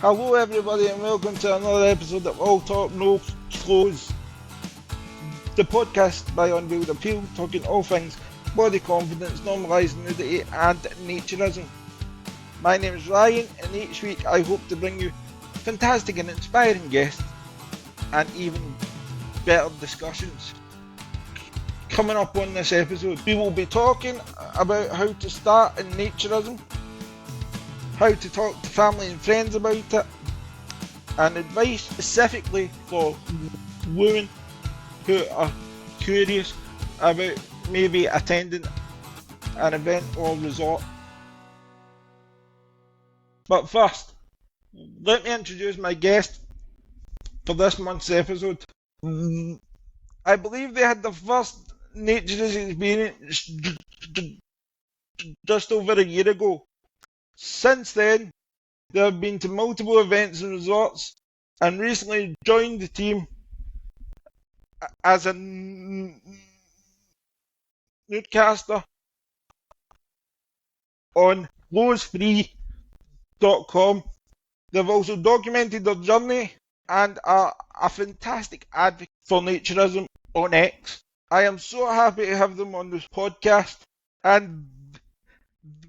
Hello everybody and welcome to another episode of All Talk No Clothes, the podcast by Unveiled Appeal, talking all things body confidence, normalising nudity and naturism. My name is Ryan and each week I hope to bring you fantastic and inspiring guests and even better discussions. Coming up on this episode, we will be talking about how to start in naturism, how to talk to family and friends about it, and advice specifically for women who are curious about maybe attending an event or resort. But first, let me introduce my guest for this month's episode. I believe they had the first Naturism experience just over a year ago. Since then, they have been to multiple events and resorts and recently joined the team as a Nudecaster on clothesfree.com. They've also documented their journey and are a fantastic advocate for naturism on X. I am so happy to have them on this podcast, and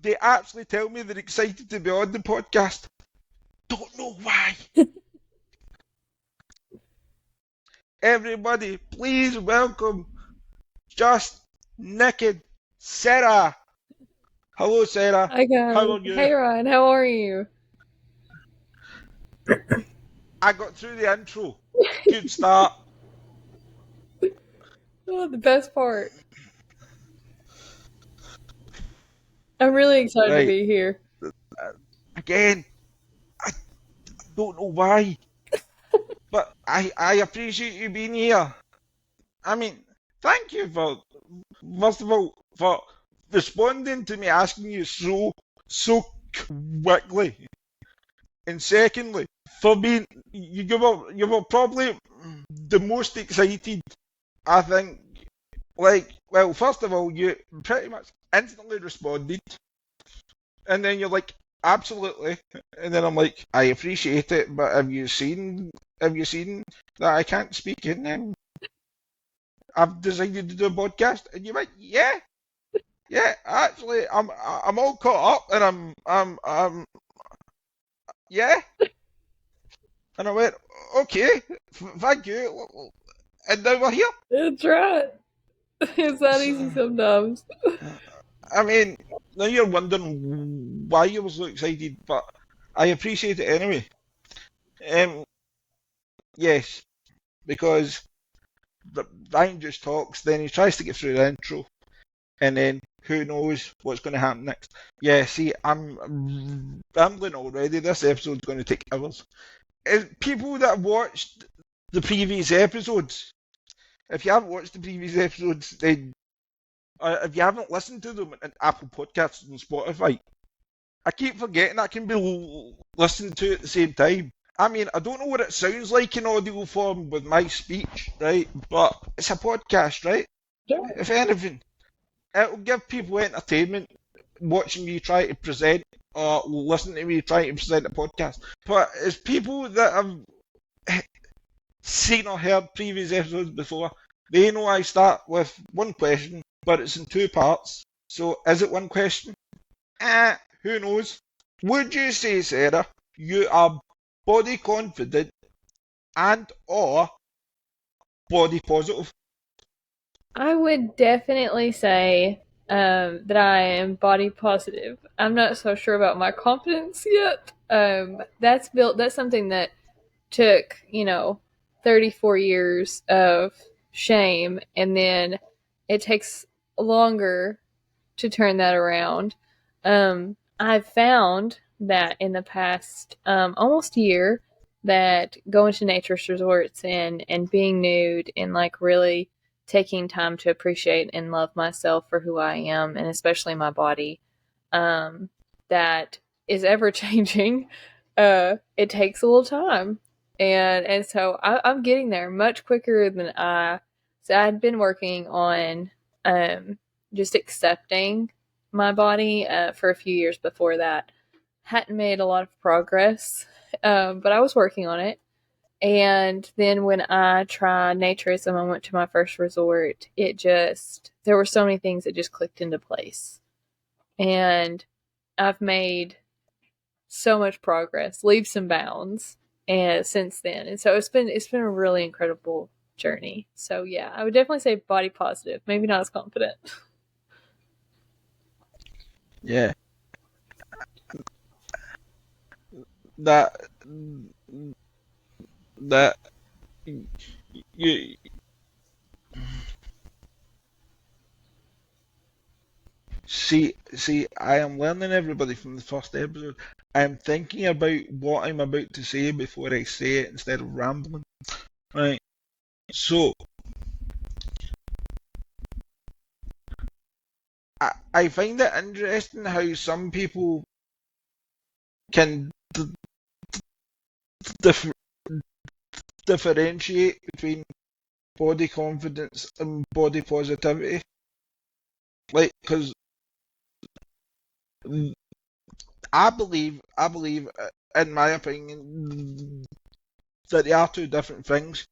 they actually tell me they're excited to be on the podcast. Don't know why. Everybody, please welcome just Nekid Sarah. Hello, Sarah. Hi guys. How are you? Hey Ryan, how are you? I got through the intro. Good start. Oh, the best part. I'm really excited to Right. be here. Again, I don't know why, but I appreciate you being here. I mean, thank you for, first of all, for responding to me asking you so quickly. And secondly, for being, you were probably the most excited, I think. Like, well, first of all, you pretty much instantly responded, and then you're like, absolutely, and then I'm like, I appreciate it, but have you seen that I can't speak in them? I've decided to do a podcast, and you went, yeah, actually, I'm all caught up, and I'm yeah, and I went, okay, thank you, and now we're here. That's right. It's not easy sometimes. I mean, now you're wondering why you were so excited, but I appreciate it anyway. Yes, because Ryan just talks, then he tries to get through the intro, and then who knows what's going to happen next. Yeah, see, I'm rambling already. This episode's going to take hours. People that watched the previous episodes, if you haven't watched the previous episodes, then if you haven't listened to them on Apple Podcasts and Spotify, I keep forgetting I can be listened to at the same time. I mean, I don't know what it sounds like in audio form with my speech, right? But it's a podcast, right? Sure. If anything, it'll give people entertainment watching me try to present or listening to me try to present a podcast. But it's people that have seen or heard previous episodes before, they know I start with one question, but it's in two parts. So is it one question? Who knows? Would you say, Sarah, you are body confident and or body positive? I would definitely say that I am body positive. I'm not so sure about my confidence yet. That's something that took, 34 years of shame, and then it takes longer to turn that around. I've found that in the past almost year that going to naturist resorts and being nude and like really taking time to appreciate and love myself for who I am and especially my body, that is ever changing. It takes a little time, and so I'm getting there much quicker than so I'd been working on just accepting my body for a few years before that. Hadn't made a lot of progress but I was working on it. And then when I tried Naturism, I went to my first resort. There were so many things that just clicked into place. And I've made so much progress, leaps and bounds, and since then. And so it's been a really incredible journey. So yeah, I would definitely say body positive. Maybe not as confident. Yeah, that that you see. I am learning everybody from the first episode. I am thinking about what I'm about to say before I say it instead of rambling. Right. So I find it interesting how some people can dif- differentiate between body confidence and body positivity. Like, because I believe, in my opinion, that they are two different things.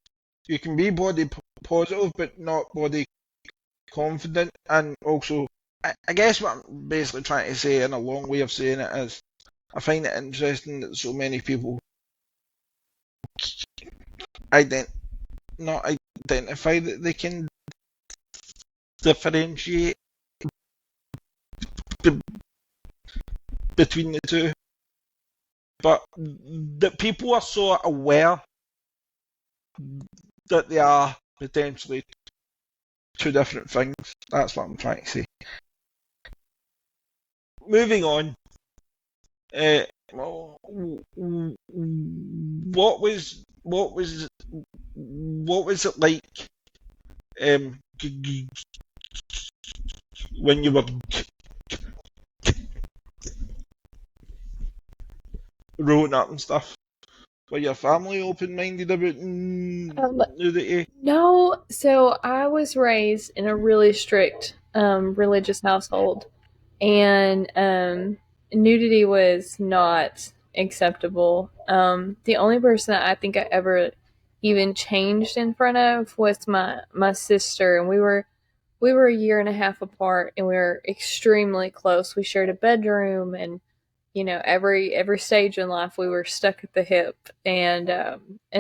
You can be body positive, but not body confident, and also, I guess what I'm basically trying to say, in a long way of saying it, is I find it interesting that so many people ident- not identify that they can differentiate b- between the two, but that people are so aware that they are potentially two different things. That's what I'm trying to say. Moving on. Well, what was it like when you were growing up and stuff? Were your family open-minded about nudity? No, so I was raised in a really strict religious household, and nudity was not acceptable. The only person that I think I ever even changed in front of was my sister, and we were a year and a half apart, and we were extremely close. We shared a bedroom, and every stage in life we were stuck at the hip, and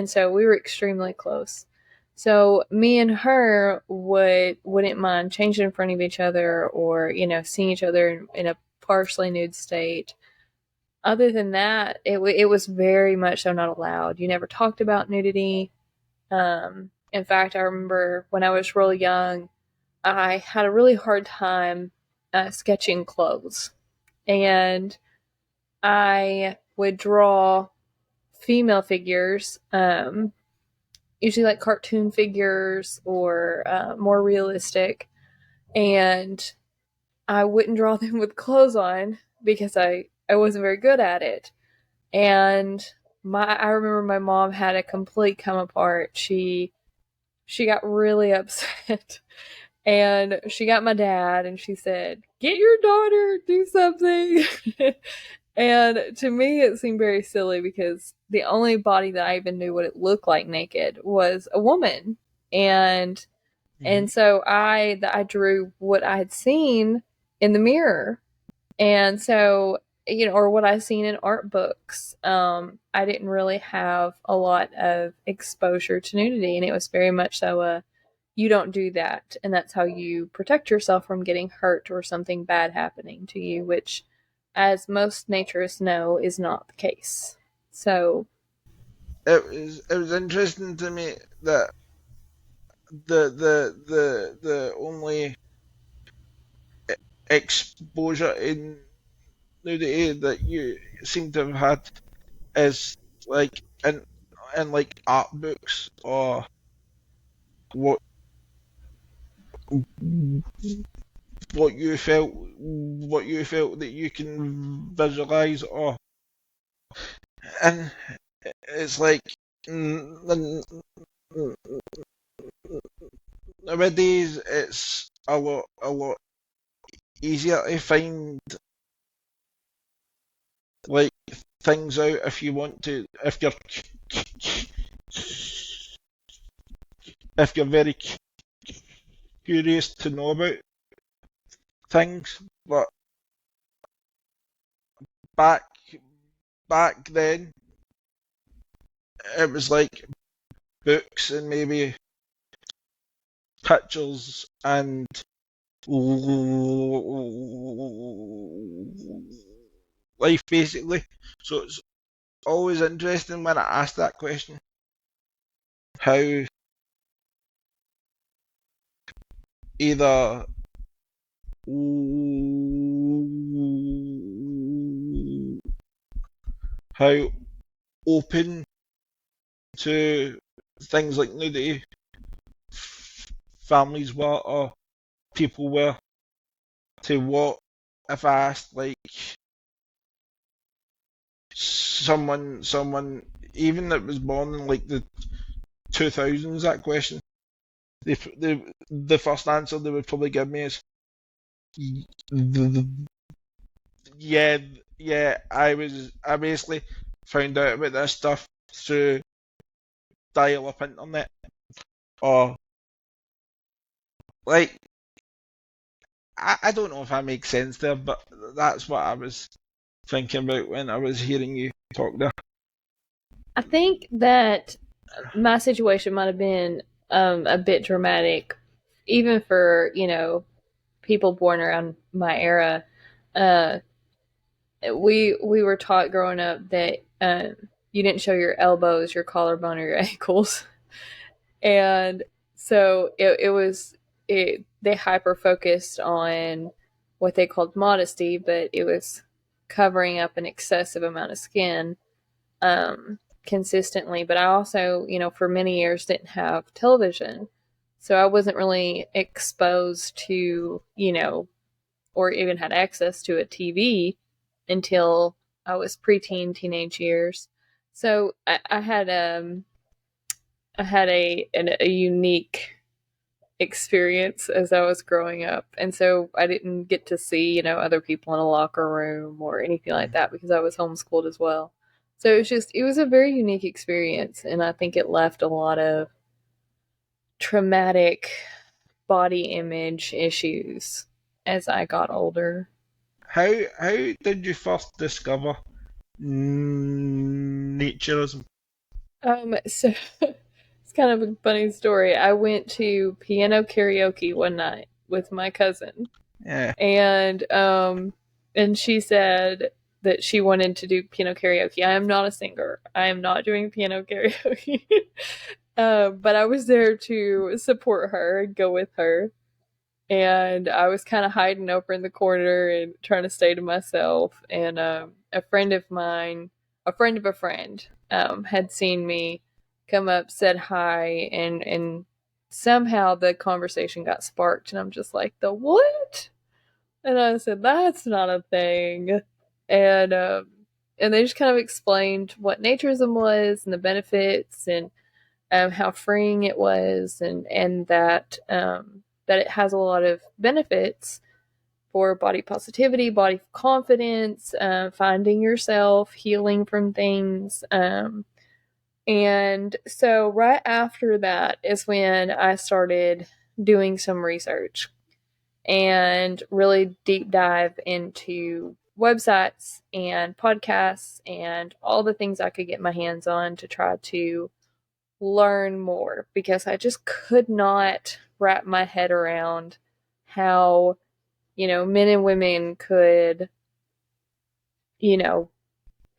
so we were extremely close. So me and her wouldn't mind changing in front of each other, or seeing each other in a partially nude state. Other than that, it was very much so not allowed. You never talked about nudity. In fact, I remember when I was really young, I had a really hard time sketching clothes, and I would draw female figures, usually like cartoon figures or more realistic, and I wouldn't draw them with clothes on because I wasn't very good at it. And I remember my mom had a complete come apart. She got really upset. And she got my dad and she said, "Get your daughter, do something." And to me, it seemed very silly because the only body that I even knew what it looked like naked was a woman. And Mhm. and so I drew what I had seen in the mirror. And so, or what I seen in art books. I didn't really have a lot of exposure to nudity, and it was very much so a you don't do that, and that's how you protect yourself from getting hurt or something bad happening to you, which, as most naturists know, is not the case. So, It was interesting to me that the only exposure in nudity that you seem to have had is like in like art books, or what what you felt that you can visualize, or and it's like, mm, nowadays it's a lot easier to find like things out if you want to, if you're very curious to know about things. But back back then, it was like books and maybe pictures and life basically. So it's always interesting when I ask that question, how either how open to things like nudity families were or people were to what if I asked like someone even that was born in like the 2000s, that question, the first answer they would probably give me is yeah, yeah, I basically found out about this stuff through dial-up internet, or like I don't know if that makes sense there, but that's what I was thinking about when I was hearing you talk there. I think that my situation might have been a bit dramatic, even for people born around my era. Uh, we were taught growing up that you didn't show your elbows, your collarbone, or your ankles, and so they hyper focused on what they called modesty, but it was covering up an excessive amount of skin consistently. But I also, for many years didn't have television. So I wasn't really exposed to, or even had access to a TV until I was preteen, teenage years. So I had a unique experience as I was growing up. And so I didn't get to see, other people in a locker room or anything like that because I was homeschooled as well. So it was a very unique experience. And I think it left a lot of traumatic body image issues as I got older. How did you first discover naturism? So it's kind of a funny story. I went to piano karaoke one night with my cousin, Yeah. and she said that she wanted to do piano karaoke. I am not a singer. I am not doing piano karaoke. But I was there to support her and go with her. And I was kind of hiding over in the corner and trying to stay to myself. And a friend of mine, a friend of a friend, had seen me come up, said hi, and somehow the conversation got sparked. And I'm just like, the what? And I said, that's not a thing. And um, and they just kind of explained what naturism was and the benefits and how freeing it was, and that it has a lot of benefits for body positivity, body confidence, finding yourself, healing from things. And so right after that is when I started doing some research and really deep dive into websites and podcasts and all the things I could get my hands on to try to learn more, because I just could not wrap my head around how, men and women could, you know,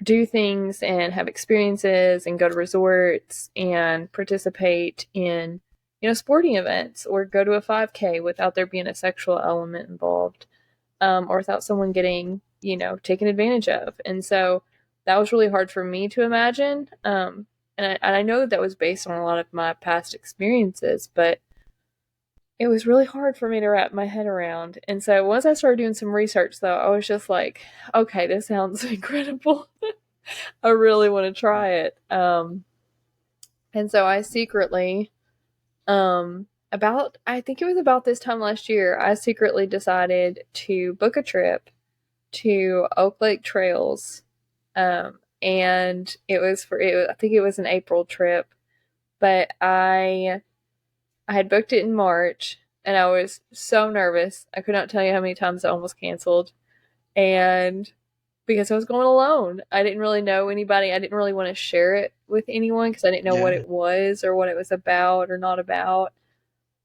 do things and have experiences and go to resorts and participate in, sporting events or go to a 5K without there being a sexual element involved, or without someone getting, taken advantage of. And so that was really hard for me to imagine. And I know that was based on a lot of my past experiences, but it was really hard for me to wrap my head around. And so once I started doing some research, though, I was just like, okay, this sounds incredible. I really want to try it. And so I secretly, I think it was about this time last year, I secretly decided to book a trip to Oak Lake Trails, and I think it was an April trip, but I had booked it in March, and I was so nervous. I could not tell you how many times I almost canceled, and because I was going alone, I didn't really know anybody. I didn't really want to share it with anyone because I didn't know what Yeah. it was or what it was about or not about.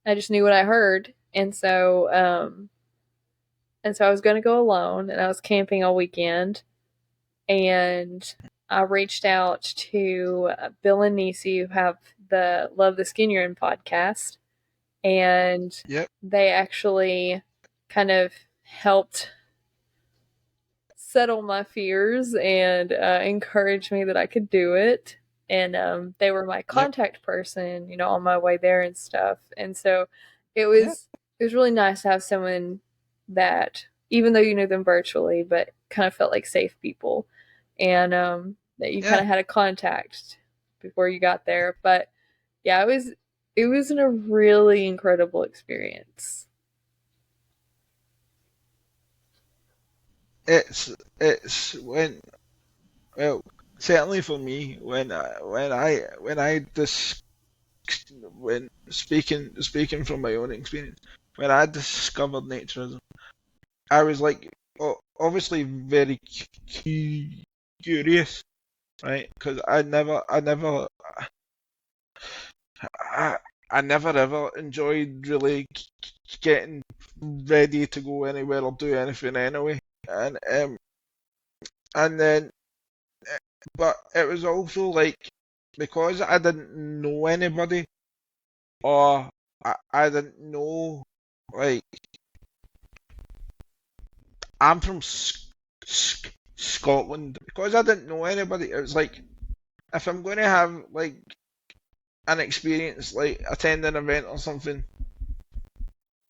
I just knew what I heard, and so I was going to go alone, and I was camping all weekend, and I reached out to Bill and Nisi, who have the Love the Skin You're In podcast, and Yep. they actually kind of helped settle my fears and encourage me that I could do it. And they were my Yep. contact person, on my way there and stuff. And so it Yep. was really nice to have someone that, even though you knew them virtually, but kind of felt like safe people, and that you kind Yeah. of had a contact before you got there. But yeah, it was a really incredible experience. It's well, certainly for me, when speaking from my own experience, when I discovered naturism, I was like, obviously very curious, right? Because I, I never ever enjoyed really getting ready to go anywhere or do anything anyway, and then, but it was also like, because I didn't know anybody, or I didn't know, like, I'm from Scotland. Because I didn't know anybody, it was like, if I'm going to have like an experience like attend an event or something,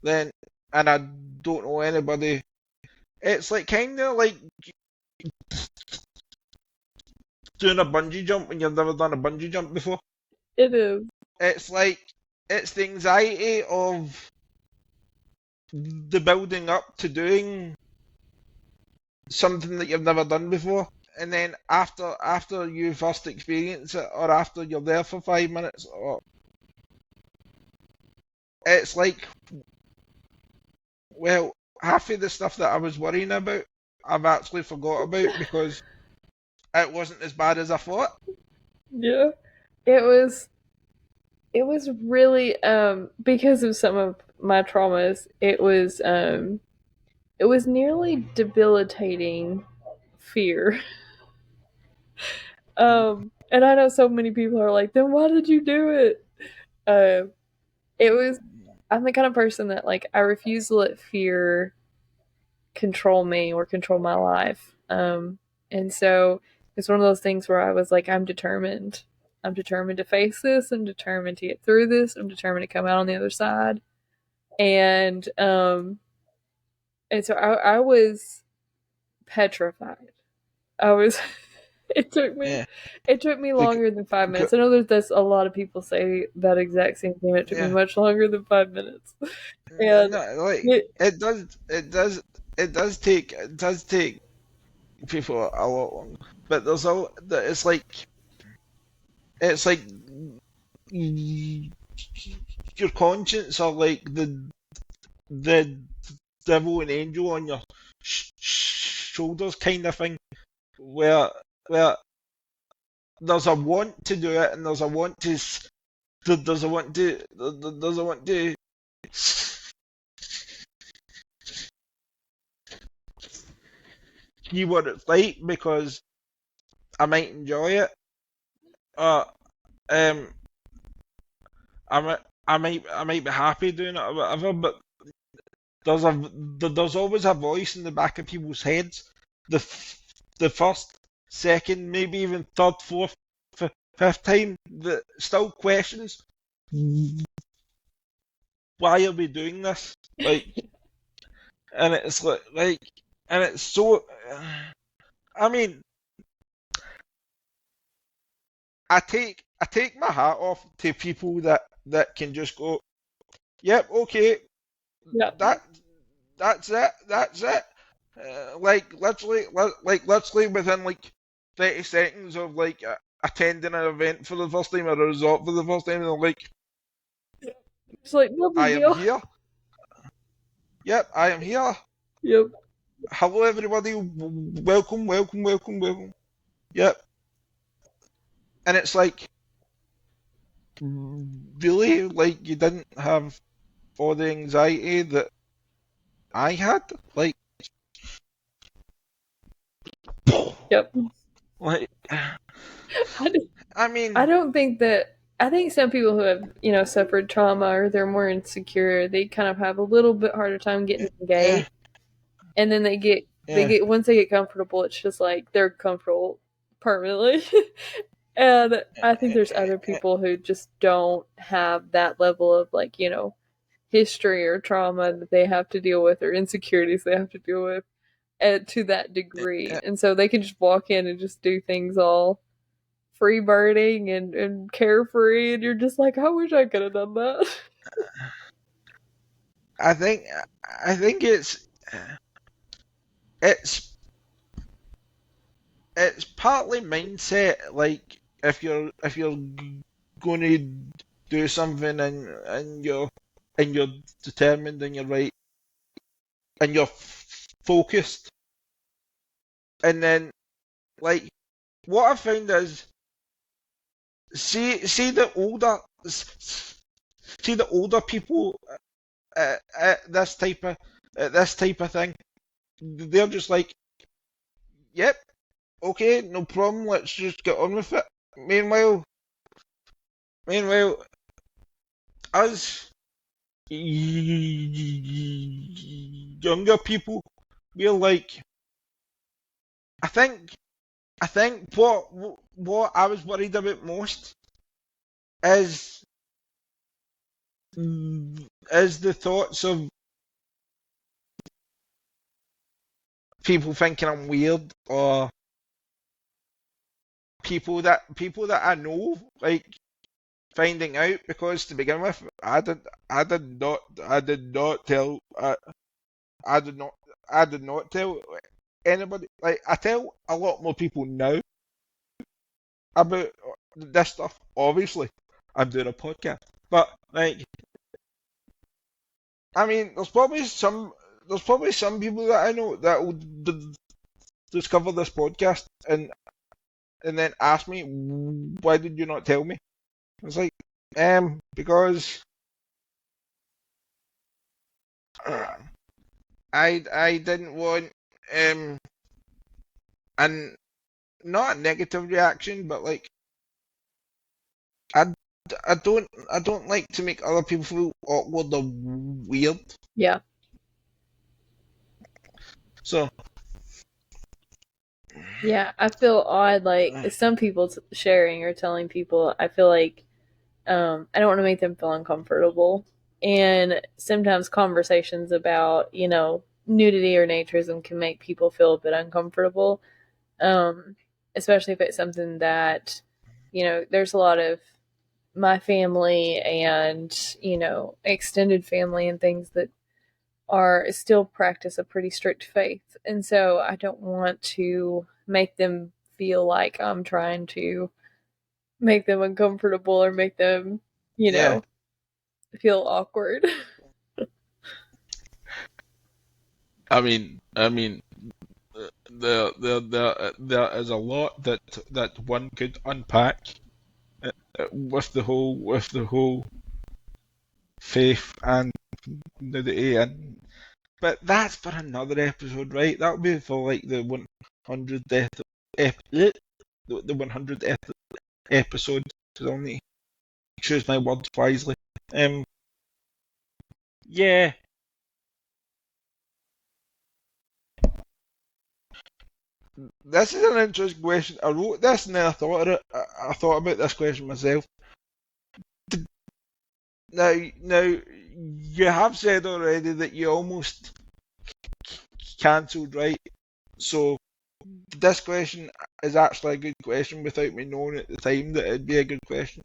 then, and I don't know anybody, it's like kind of like doing a bungee jump when you've never done a bungee jump before. It is. It's like, it's the anxiety of the building up to doing something that you've never done before, and then after you first experience it, or after you're there for 5 minutes, or it's like, well, half of the stuff that I was worrying about, I've actually forgot about because it wasn't as bad as I thought. Yeah. It was it was really because of some of my traumas, it was nearly debilitating fear. And I know so many people are like, then why did you do it? Um it was I'm the kind of person that, like, I refuse to let fear control me or control my life. And so it's one of those things where I was like, I'm determined. I'm determined to face this. I'm determined to get through this. I'm determined to come out on the other side. And so I was petrified. I was. It took me. Yeah, It took me like, longer than 5 minutes. I know that that's a lot of people say that exact same thing. It took me yeah, much longer than 5 minutes, and no, like, it, it does take people a lot longer, but it's like your conscience, or like the devil and angel on your shoulders, kind of thing, where there's a want to do it, and there's a want to see what it's like, because I might enjoy it, or um I might be happy doing it or whatever, but there's always a voice in the back of people's heads, the the first, second, maybe even third, fourth, fifth time, that still questions, why are we doing this? Like, and it's like, and it's so. I mean, I take my hat off to people that can just go, yep, okay, yeah, that that's it. Like literally, within like 30 seconds of like attending an event for the first time or a resort for the first time, and they're like, It's like, no big I am deal. here. Yep, I am here. Yep. Hello, everybody. Welcome, welcome, welcome, welcome. Yep. And it's like, really? Like, you didn't have all the anxiety that I had? Like, Yep. like, I I I mean, don't think that. I think some people who have, suffered trauma or they're more insecure, they kind of have a little bit harder time getting yeah, engaged. And then yeah, once they get comfortable, it's just like they're comfortable permanently. And I think there's other people who just don't have that level of like, history or trauma that they have to deal with or insecurities they have to deal with to that degree. And so they can just walk in and just do things all free birding and carefree, and you're just like, I wish I could have done that. I think, I think it's, it's partly mindset. Like, if you're going to do something and you're determined and you're right and you're focused, and then like what I found is see the older see the older people at this type of thing, they're just like, yep, okay, no problem, let's just get on with it. Meanwhile us younger people, we're like, I think I think what I was worried about most is is the thoughts of people thinking I'm weird, or people that I know like finding out, because to begin with I did not tell I did not tell anybody. Like, I tell a lot more people now about this stuff. Obviously, I'm doing a podcast, but like, I mean, there's probably some people that I know that will discover this podcast and then ask me, why did you not tell me? It's like, because I didn't want and not a negative reaction, but like, I, I don't like to make other people feel awkward or weird. Yeah. So Yeah, I feel odd, like some people sharing or telling people, I feel like I don't want to make them feel uncomfortable. And sometimes conversations about, nudity or naturism can make people feel a bit uncomfortable. Especially if it's something that, there's a lot of my family and, extended family and things that are still practice a pretty strict faith. And so I don't want to make them feel like I'm trying to make them uncomfortable or make them, you yeah, know, feel awkward. I mean, there is a lot that one could unpack with the whole faith and nudity, and but that's for another episode, right? That'll be for like the 100th the 100th episode. So I'll need to choose my words wisely. Um, yeah, this is an interesting question. I wrote this and then I thought about this question myself. Now, you have said already that you almost cancelled, right? So this question is actually a good question without me knowing at the time that it'd be a good question.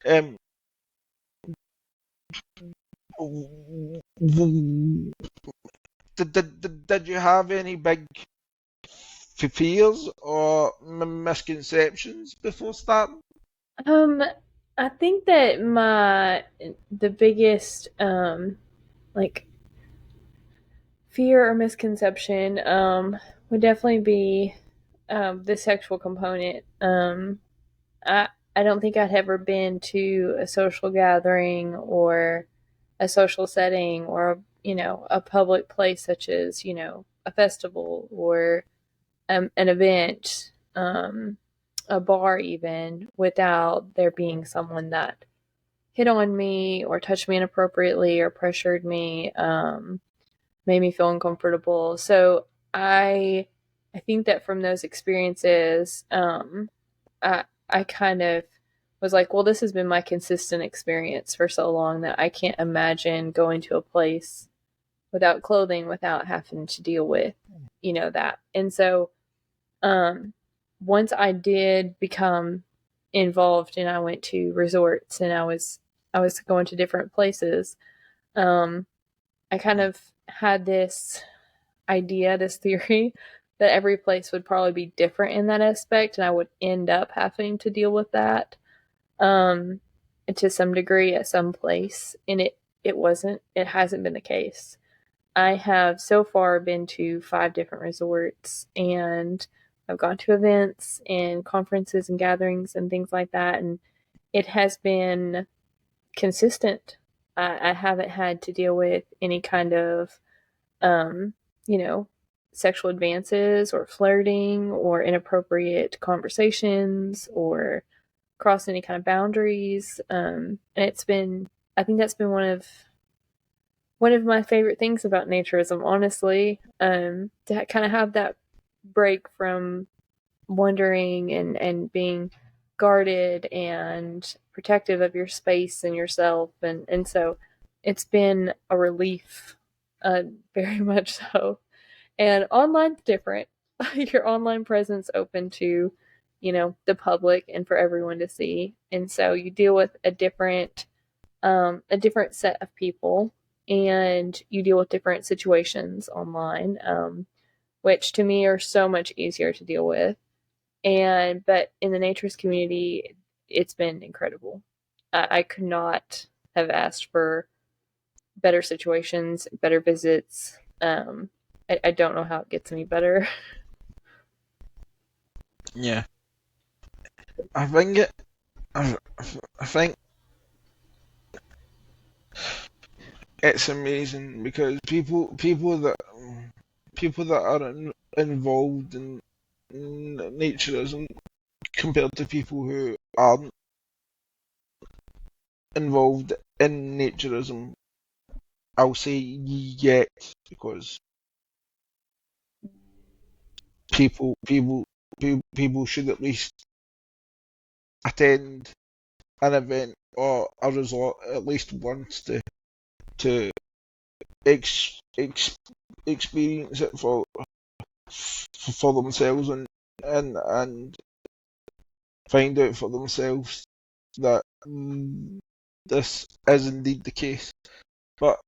Um, did you have any big fears or misconceptions before starting? Um, I think that the biggest like fear or misconception would definitely be the sexual component. I don't think I'd ever been to a social gathering or a social setting or a public place such as a festival or an event, a bar even, without there being someone that hit on me or touched me inappropriately or pressured me, made me feel uncomfortable. So I I think that from those experiences, I kind of was like, well, this has been my consistent experience for so long that I can't imagine going to a place without clothing, without having to deal with, that. And so, um, once I did become involved and I went to resorts and I was going to different places, um, I kind of had this idea, this theory that every place would probably be different in that aspect and I would end up having to deal with that um to some degree at some place, and it hasn't been the case. I have so far been to 5 different resorts, and I've gone to events and conferences and gatherings and things like that, and it has been consistent. I haven't had to deal with any kind of um you know sexual advances or flirting or inappropriate conversations or cross any kind of boundaries. And I think that's been one of my favorite things about naturism, honestly, to kind of have that break from wondering and being guarded and protective of your space and yourself. And so it's been a relief, very much so. And online's different. Your online presence open to, the public and for everyone to see. And so you deal with a different set of people, and you deal with different situations online, which to me are so much easier to deal with. But in the naturist community, it's been incredible. I could not have asked for better situations, better visits. I don't know how it gets any better. Yeah, I think it. I think it's amazing because people that are involved in naturism compared to people who aren't involved in naturism, I'll say yet because people should at least attend an event or a resort at least once to ex, ex, experience it for themselves and find out for themselves that this is indeed the case. But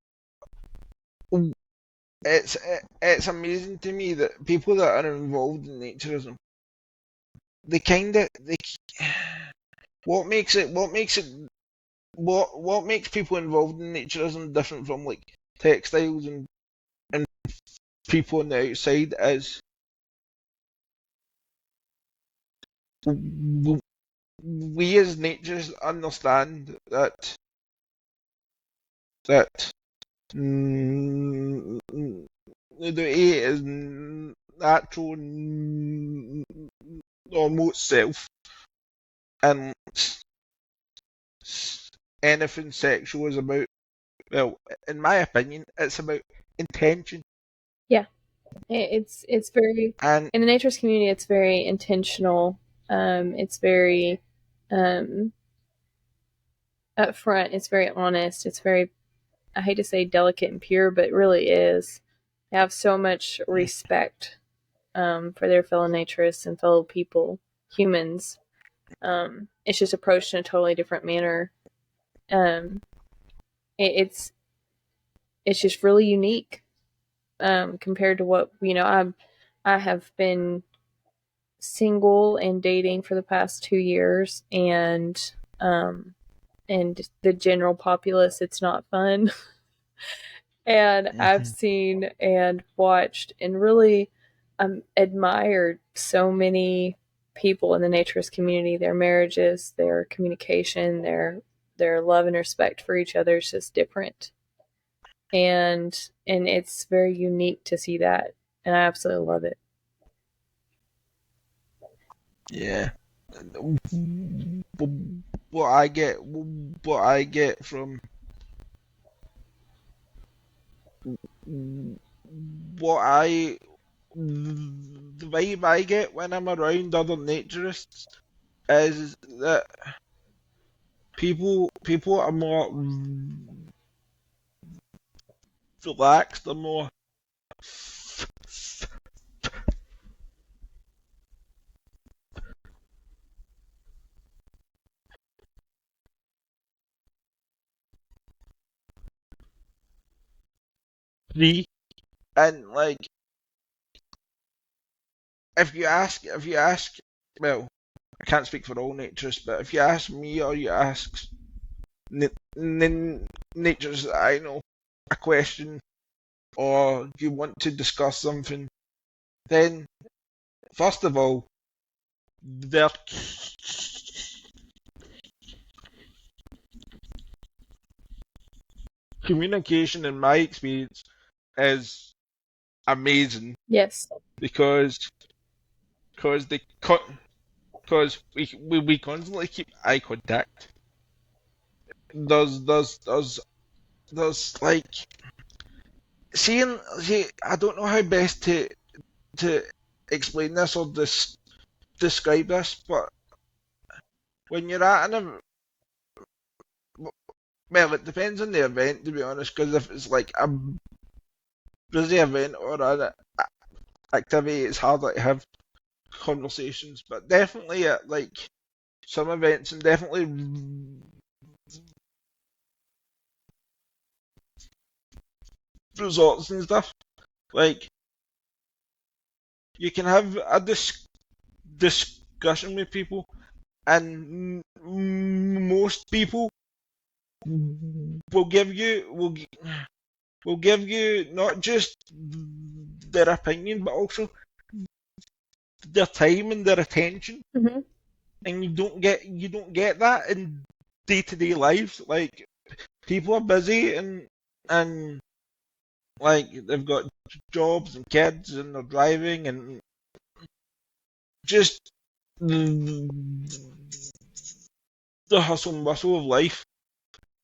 it's amazing to me that people that are involved in naturism, they kind of they what makes people involved in naturism different from like textiles and people on the outside is we as naturists understand that nudity is natural almost self, and anything sexual is about, well, in my opinion, it's about intention. Yeah, it's very And in the naturist community. It's very intentional. It's very um, upfront. It's very honest. It's very, I hate to say delicate and pure, but it really is. They have so much respect for their fellow naturists and fellow people, humans. It's just approached in a totally different manner. Um, it's it's just really unique compared to what I have been single and dating for the past 2 years, and the general populace, it's not fun. And I've Mhm. seen and watched and really admired so many people in the naturist community. Their marriages, their communication, their love and respect for each other is just different, and it's very unique to see that, and I absolutely love it. Yeah. What I get from what I the vibe I get when I'm around other naturists is that people are more relaxed, they're more free, and like if you ask well, I can't speak for all naturists, but if you ask me or you ask naturists that I know a question or you want to discuss something, then first of all, their communication, in my experience, is amazing Yes. because because they because we constantly keep eye contact. There's like see, I don't know how best to explain this or describe this, but when you're at an well, it depends on the event, to be honest. Because if it's like a busy event or an activity, it's harder to have conversations. But definitely at like some events and definitely resorts and stuff, like you can have a discussion with people, and most people will give you not just their opinion but also their time and their attention, Mm-hmm. and you don't get that in day-to-day lives. Like people are busy and like they've got jobs and kids and they're driving and just the hustle and bustle of life.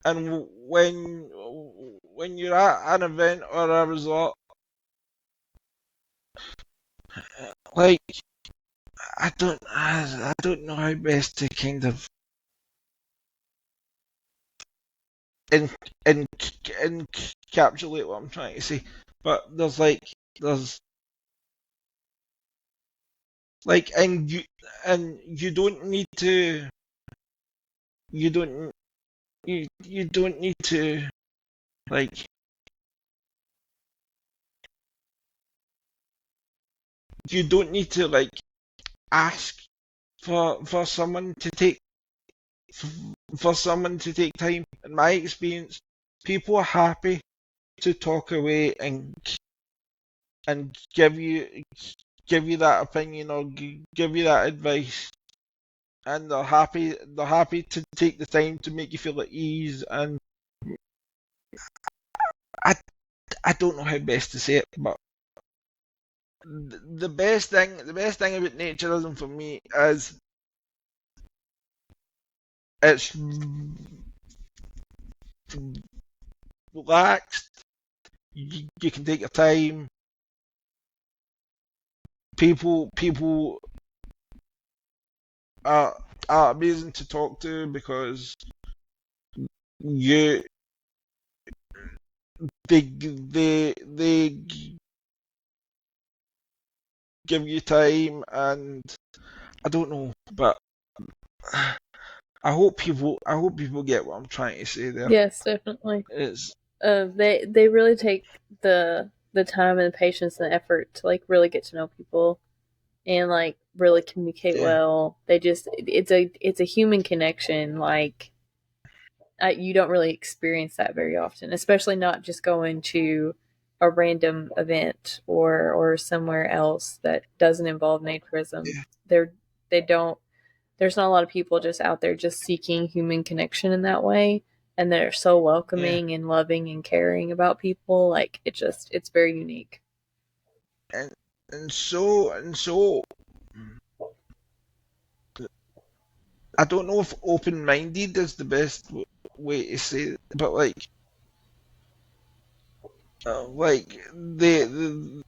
And when you're at an event or a resort, like I don't know how best to kind of en, en, encapsulate what I'm trying to say. But there's like and you don't need to you don't you don't need to like you don't need to like ask for someone to take for someone to take time. In my experience, people are happy to talk away and give you that opinion or give you that advice, and they're happy to take the time to make you feel at ease. And I I don't know how best to say it, but the best thing about naturism for me is it's relaxed. You can take your time. People are are amazing to talk to because you they give you time, and I don't know, but I hope people get what I'm trying to say there. Yes, definitely. It's They really take the time and the patience and the effort to like really get to know people, and like really communicate well. They just it's a human connection. Like you don't really experience that very often, especially not just going to a random event or somewhere else that doesn't involve naturism. yeah, They don't. There's not a lot of people just out there just seeking human connection in that way, and they're so yeah. welcoming and loving and caring about people. Like it's very unique. And and so I don't know if open-minded is the best way to say it, but like the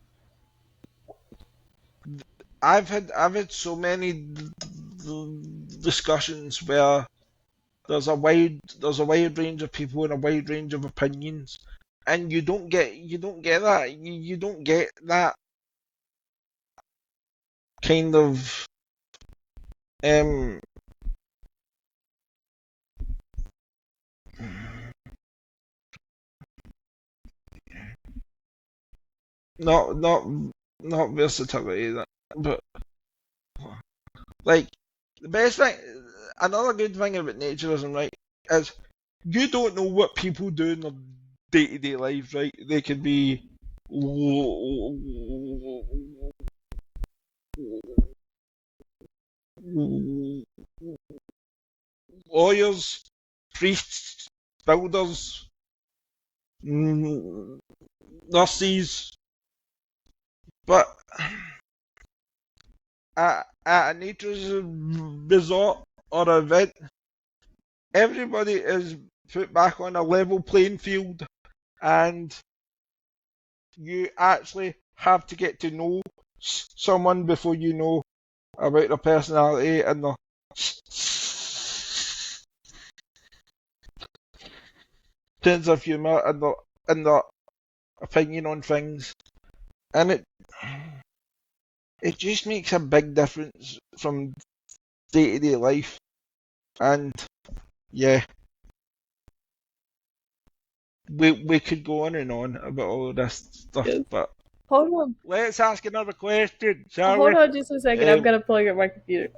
I've had so many discussions where there's a wide range of people and a wide range of opinions, and you don't get that you don't get that kind of um not not not versatility that, but like the best thing, another good thing about naturism, right, is you don't know what people do in their day to day life, right? They could be lawyers, priests, builders, nurses, but at a naturism resort or event, everybody is put back on a level playing field, and you actually have to get to know someone before you know about their personality and their sense of humour and their opinion on things, and it just makes a big difference from day to day life. And yeah, we could go on and on about all of this stuff, Yes. but Hold on, let's ask another question, shall hold we? on just a second. I've got to plug up my computer.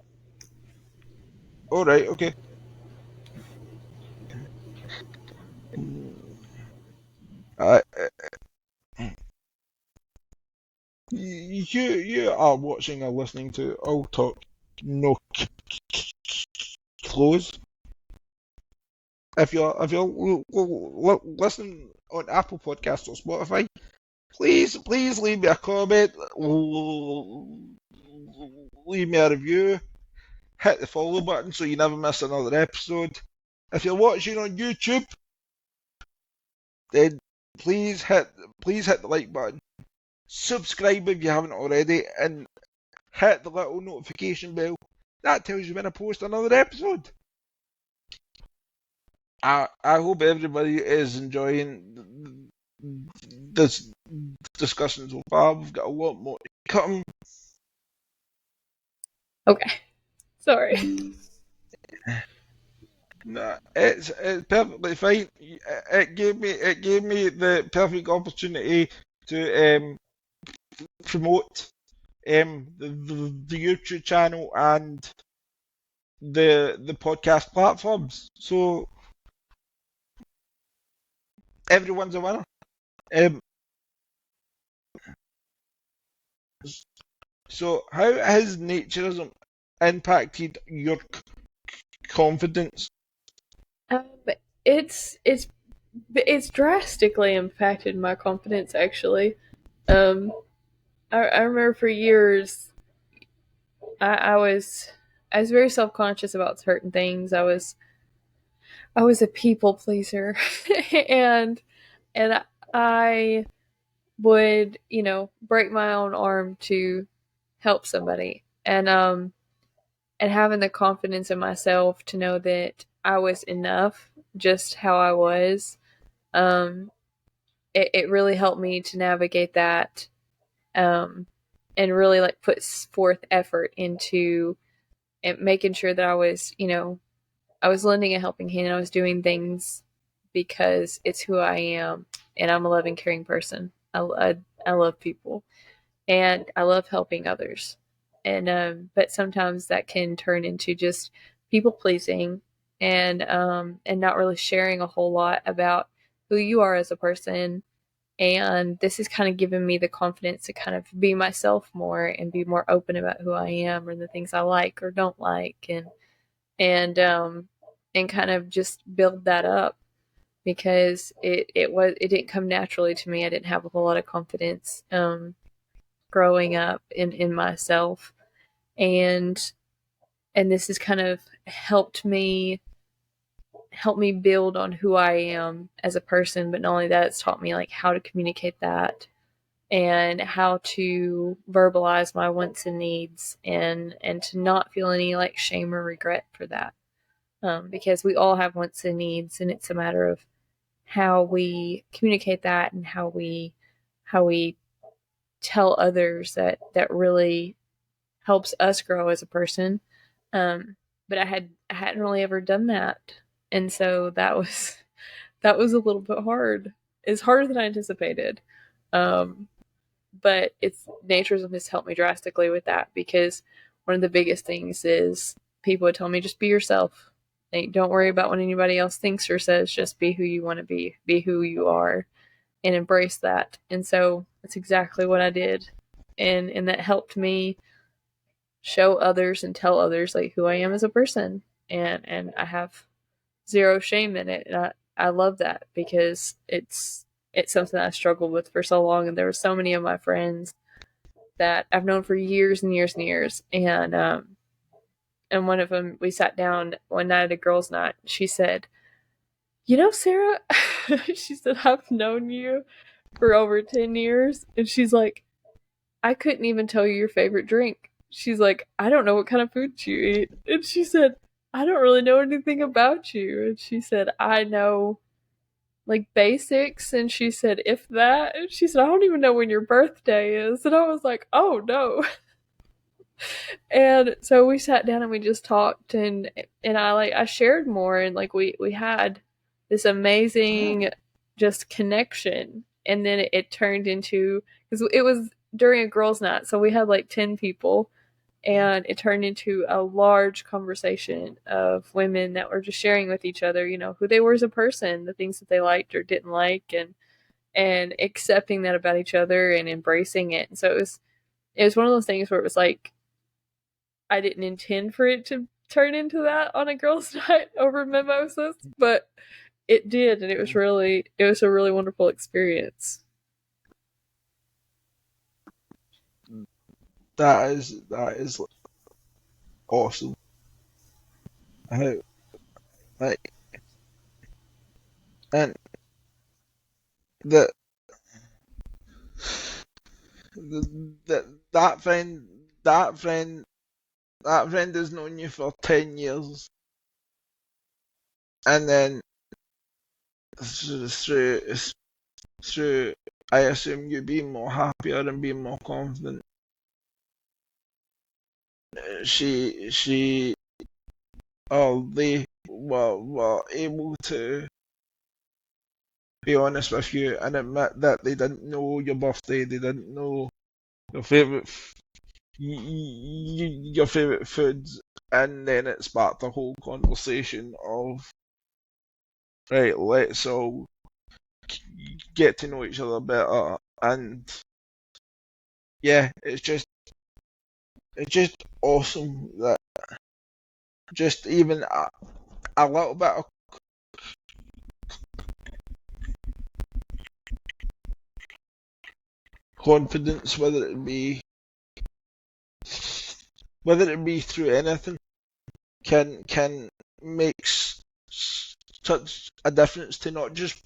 All right, okay. Uh, you are watching or listening to All Talk No Close. If you're listening on Apple Podcasts or Spotify, please leave me a comment, leave me a review, hit the follow button so you never miss another episode. If you're watching on YouTube, then please hit please hit the like button, subscribe if you haven't already, and hit the little notification bell. That tells you when I post another episode. I hope everybody is enjoying this discussion so far. We've got a lot more to come. Okay, sorry. Nah, it's perfectly fine. It gave me the perfect opportunity to promote the YouTube channel and the podcast platforms. So everyone's a winner. Um, so how has naturism impacted your confidence? Um, it's drastically impacted my confidence. Actually, um, I remember for years I was very self conscious about certain things. I was a people pleaser, and I would break my own arm to help somebody, and having the confidence in myself to know that I was enough just how I was. Um, it really helped me to navigate that, um, and really like put forth effort into making sure that I was lending a helping hand. I was doing things because it's who I am, and I'm a loving, caring person. I love people, and I love helping others. but sometimes that can turn into just people pleasing and not really sharing a whole lot about who you are as a person. And this has kind of given me the confidence to kind of be myself more and be more open about who I am and the things I like or don't like, and and kind of just build that up, because it didn't come naturally to me. I didn't have a whole lot of confidence growing up in myself, and this has kind of helped me build on who I am as a person. But not only that, it's taught me like how to communicate that and how to verbalize my wants and needs, and to not feel any like shame or regret for that, because we all have wants and needs, and it's a matter of how we communicate that and how we tell others that really helps us grow as a person. But I hadn't really ever done that, and so that was a little bit hard. It's harder than I anticipated. Um, but it's naturism has helped me drastically with that, because one of the biggest things is people would tell me, just be yourself. Like, don't worry about what anybody else thinks or says. Just be who you want to be who you are, and embrace that. And so that's exactly what I did, and that helped me show others and tell others like who I am as a person, and I have zero shame in it. And I love that, because it's something I struggled with for so long, and there were so many of my friends that I've known for years and years and years, and one of them, we sat down one night at a girls' night. She said, Sarah, she said, I've known you for over 10 years, and she's like, I couldn't even tell you your favorite drink. She's like, I don't know what kind of food you eat. And she said, I don't really know anything about you. And she said, I know like basics. And she said, if that. And she said, I don't even know when your birthday is. And I was like, oh no. And so we sat down and we just talked, and I shared more, and like we had this amazing just connection. And then it turned into, because it was during a girls' night, so we had like 10 people, and it turned into a large conversation of women that were just sharing with each other, who they were as a person, the things that they liked or didn't like, and accepting that about each other and embracing it. And so it was one of those things where it was like, I didn't intend for it to turn into that on a girls' night over mimosas, but it did, and it was a really wonderful experience. That is awesome. How, like, and the, that friend has known you for 10 years, and then through through I assume you being more happier and being more confident, she or they were able to be honest with you and admit that they didn't know your birthday, they didn't know your your favorite foods, and then it sparked a whole conversation of, right, let's all get to know each other better. And yeah, it's just awesome that just even a little bit of confidence, whether it be through anything, can make such a difference to not just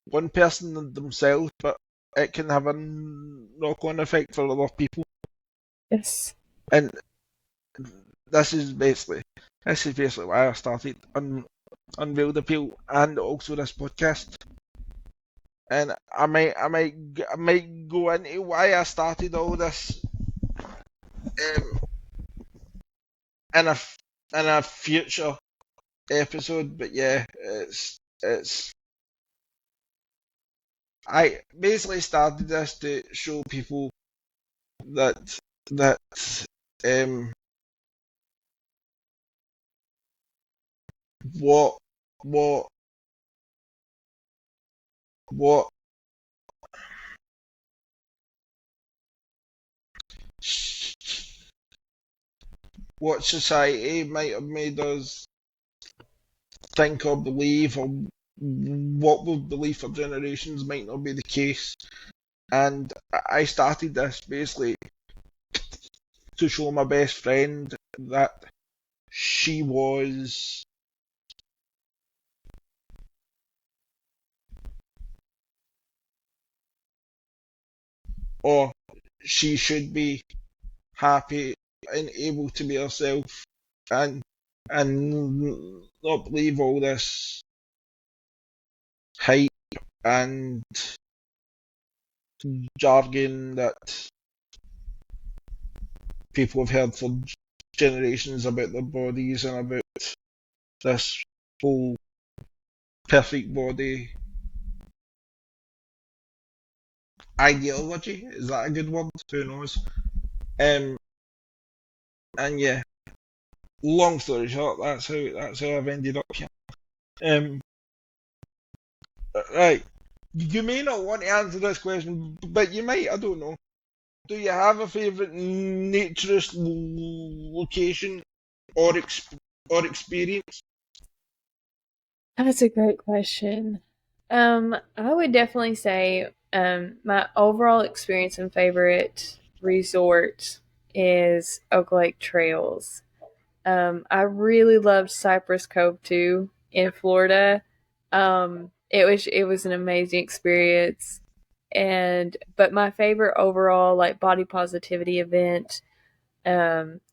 one person themselves, but it can have a knock-on effect for other people. Yes. And this is basically why I started Unveil the Appeal and also this podcast. And I might go into why I started all this um, in a future episode. But yeah, it's I basically started this to show people that that um, what what what what society might have made us think or believe, or what we've believed for generations might not be the case. And I started this basically to show my best friend that she was, or she should be, happy and able to be herself, and not believe all this hype and jargon that people have heard for generations about their bodies and about this whole perfect body ideology. Is that a good word? Who knows? Um, and yeah, long story short, that's how I've ended up here. Um, right. You may not want to answer this question, but you might. I don't know. Do you have a favourite naturist location or experience? That's a great question. I would definitely say my overall experience and favorite resort is Oak Lake Trails. I really loved Cypress Cove too in Florida. It was an amazing experience, and but my favorite overall like body positivity event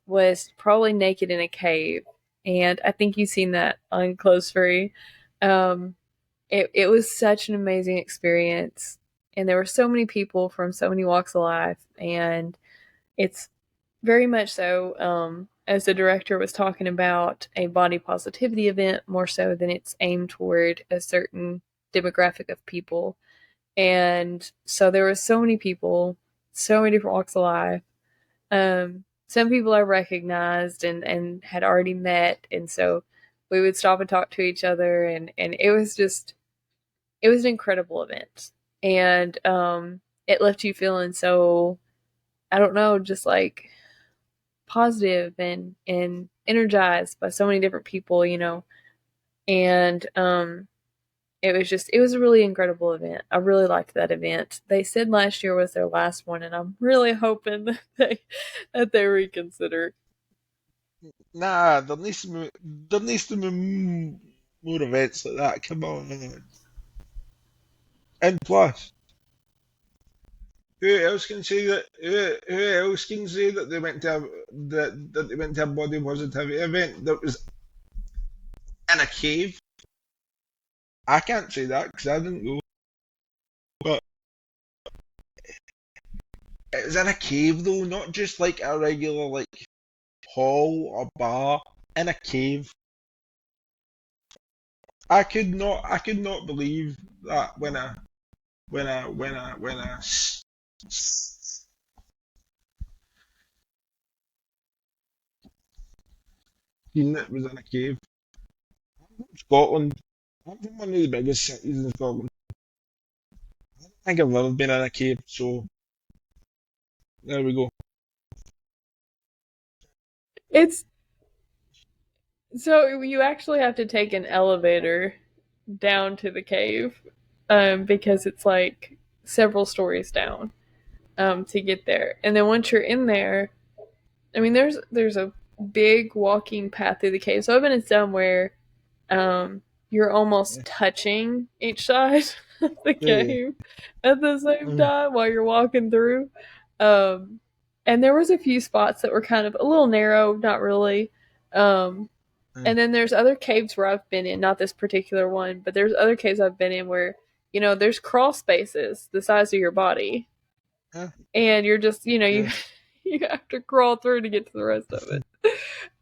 was probably Naked in a Cave, and I think you've seen that on Close Free. Um, it was such an amazing experience, and there were so many people from so many walks of life, and it's very much so, as the director was talking about, a body positivity event more so than it's aimed toward a certain demographic of people. And so there were so many people, so many different walks of life. Some people I recognized and had already met, and so we would stop and talk to each other, and it was an incredible event, and it left you feeling so, I don't know, just like positive and energized by so many different people, and it was a really incredible event. I really liked that event. They said last year was their last one, and I'm really hoping that they reconsider. Nah, there needs to be more events like that. Come on. And plus, who else can say that? Who else can say that they went to that they went to a body positivity event that was in a cave? I can't say that because I didn't go. But it was in a cave though, not just like a regular like hall or bar. In a cave. I could not believe that when I seen it was in a cave. Scotland. I'm from one of the biggest cities in Scotland. I think I've never been in a cave, so there we go. It's so you actually have to take an elevator down to the cave, because it's like several stories down, to get there. And then once you're in there, I mean, there's a big walking path through the cave. So I've been in some where you're almost Yeah, touching each side of the yeah, cave at the same mm, time while you're walking through. Um, and there was a few spots that were kind of a little narrow, not really. Um, mm, and then there's other caves where I've been in, not this particular one, but there's other caves I've been in where, there's crawl spaces the size of your body, yeah, and you're just, you yeah, you have to crawl through to get to the rest of it.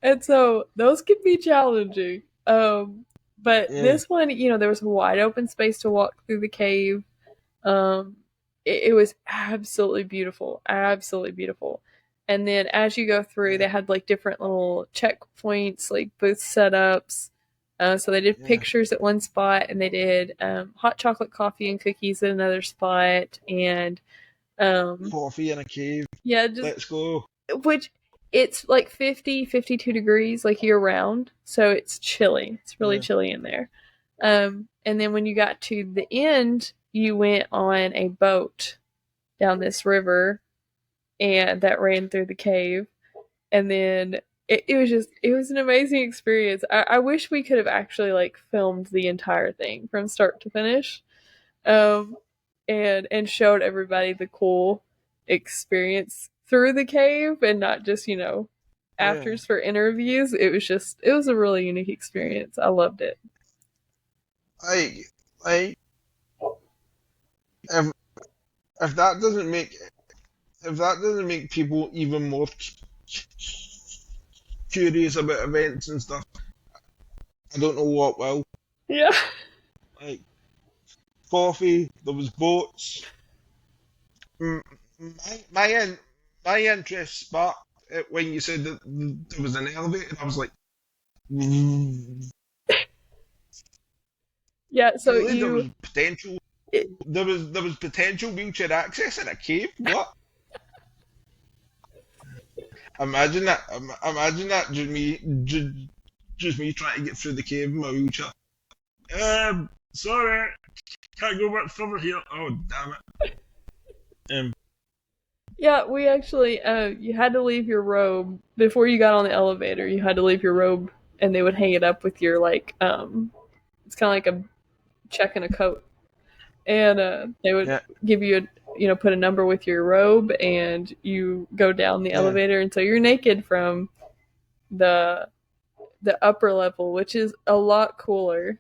And so those can be challenging. But yeah. this one, there was a wide open space to walk through the cave. It was absolutely beautiful, absolutely beautiful. And then as you go through, they had like different little checkpoints, like booth setups. So they did pictures at one spot, and they did hot chocolate coffee and cookies at another spot, and coffee in a cave. yeah, just Let's go. which it's like 50, 52 degrees like year round, so it's chilly. It's really chilly in there. And then when you got to the end, you went on a boat down this river, and that ran through the cave. And then it was an amazing experience. I wish we could have actually like filmed the entire thing from start to finish, um, and showed everybody the cool experience through the cave, and not just afters for interviews. It was a really unique experience. I loved it. Like if that doesn't make people even more curious about events and stuff, I don't know what will. Yeah. Like coffee, there was boats. My my my interest sparked when you said that there was an elevator. I was like, Yeah. So really, there was potential. There was potential wheelchair access in a cave. What? Imagine that. Imagine that. Just me trying to get through the cave in my wheelchair. Sorry, can't go much further here. Oh, damn it. Yeah, we actually you had to leave your robe before you got on the elevator. You had to leave your robe, and they would hang it up with your like it's kind of like a check and a coat, and they would give you put a number with your robe, and you go down the elevator, and so you're naked from the upper level, which is a lot cooler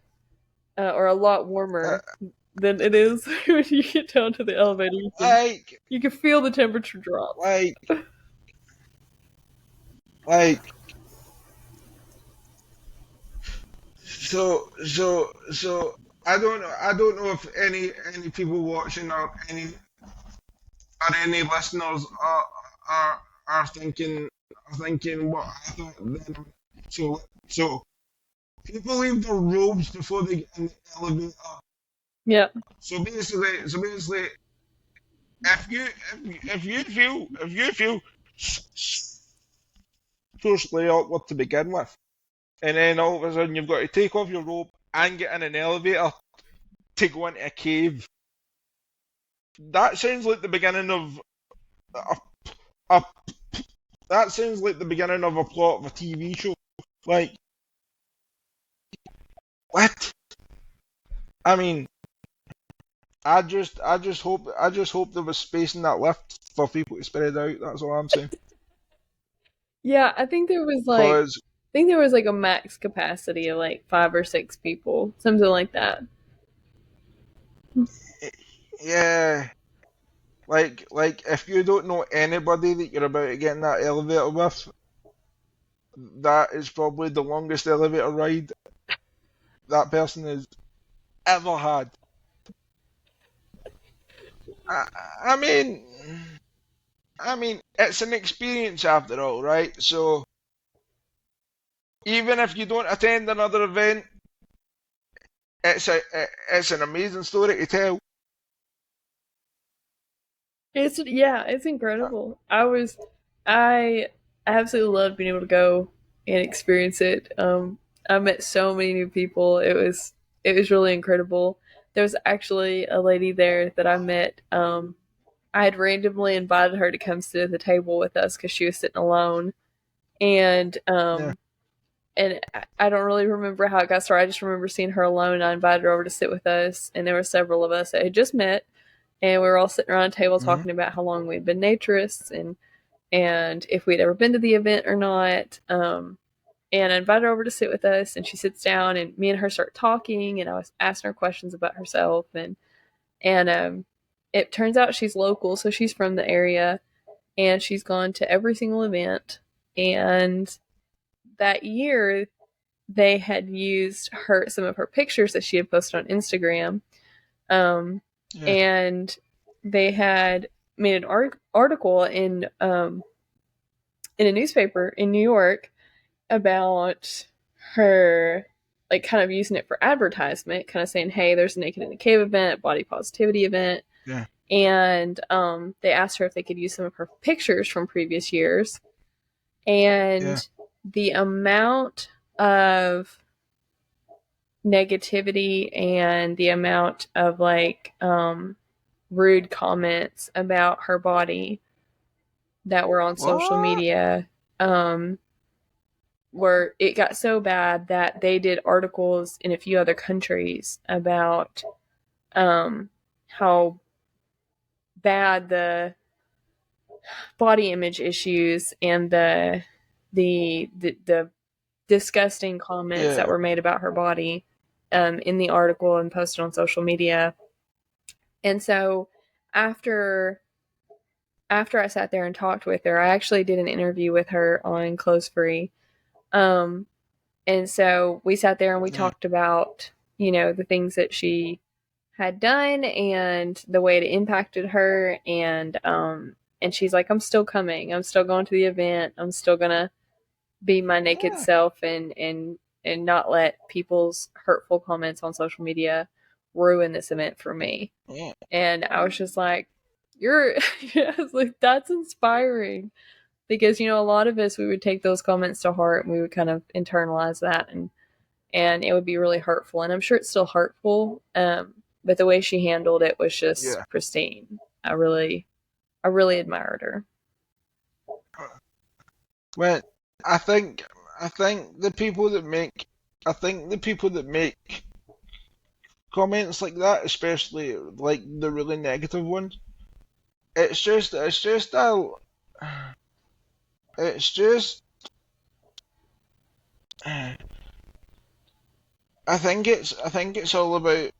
or a lot warmer than it is when you get down to the elevator. You can feel the temperature drop. So I don't know if any people watching or any listeners are thinking what I thought then. So people leave their robes before they get in the elevator. Yeah. So basically, if you feel socially awkward to begin with, and then all of a sudden you've got to take off your robe and get in an elevator to go into a cave. That sounds like the beginning of that sounds like the beginning of a plot of a TV show. Like, what? I mean, I just hope there was space in that lift for people to spread out. That's all I'm saying. Yeah, I think there was like a max capacity of like 5 or 6 people, something like that. Yeah, like if you don't know anybody that you're about to get in that elevator with, that is probably the longest elevator ride that person has ever had. I mean, it's an experience after all, right? So even if you don't attend another event, it's an amazing story to tell. It's incredible. I absolutely loved being able to go and experience it. I met so many new people. It was really incredible. There was actually a lady there that I met. I had randomly invited her to come sit at the table with us because she was sitting alone, and and I don't really remember how it got started. I just remember seeing her alone, and I invited her over to sit with us, and there were several of us that had just met, and we were all sitting around a table talking about how long we'd been naturists, and if we'd ever been to the event or not. And I invited her over to sit with us, and she sits down, and me and her start talking, and I was asking her questions about herself, and it turns out she's local, so she's from the area, and she's gone to every single event. And that year, they had used some of her pictures that she had posted on Instagram, and they had made an article in in a newspaper in New York about her, like, kind of using it for advertisement, kind of saying, hey, there's a Naked in the Cave event, body positivity event. Yeah. And they asked her if they could use some of her pictures from previous years. And the amount of negativity and the amount of, like, rude comments about her body that were on social media, where it got so bad that they did articles in a few other countries about how bad the body image issues and the disgusting comments that were made about her body in the article and posted on social media. And so after I sat there and talked with her, I actually did an interview with her on Clothes Free. And so we sat there and we talked about, the things that she had done and the way it impacted her. And she's like, I'm still coming. I'm still going to the event. I'm still going to be my naked self and not let people's hurtful comments on social media ruin this event for me. Yeah. And I was just like, I was like, that's inspiring. Because, a lot of us, we would take those comments to heart and we would kind of internalize that and it would be really hurtful. And I'm sure it's still hurtful. But the way she handled it was just pristine. I really admired her. Well, I think the people that make comments like that, especially like the really negative ones, it's just I think it's all about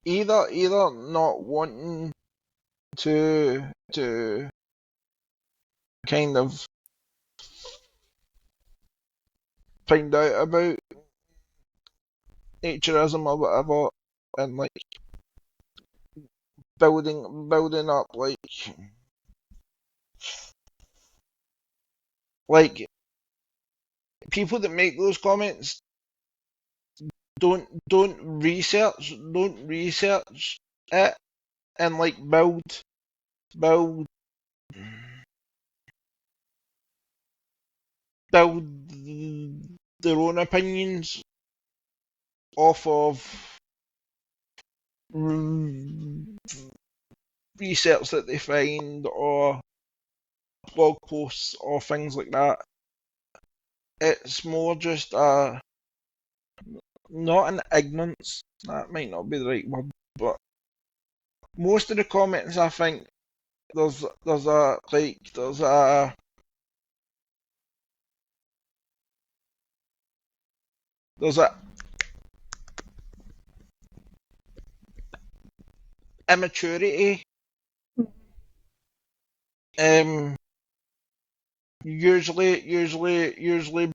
either not wanting to kind of find out about naturism or whatever, and like building up like people that make those comments don't research it and like build their own opinions off of research that they find or blog posts or things like that. It's more just not an ignorance, that might not be the right word, but most of the comments, I think there's a immaturity usually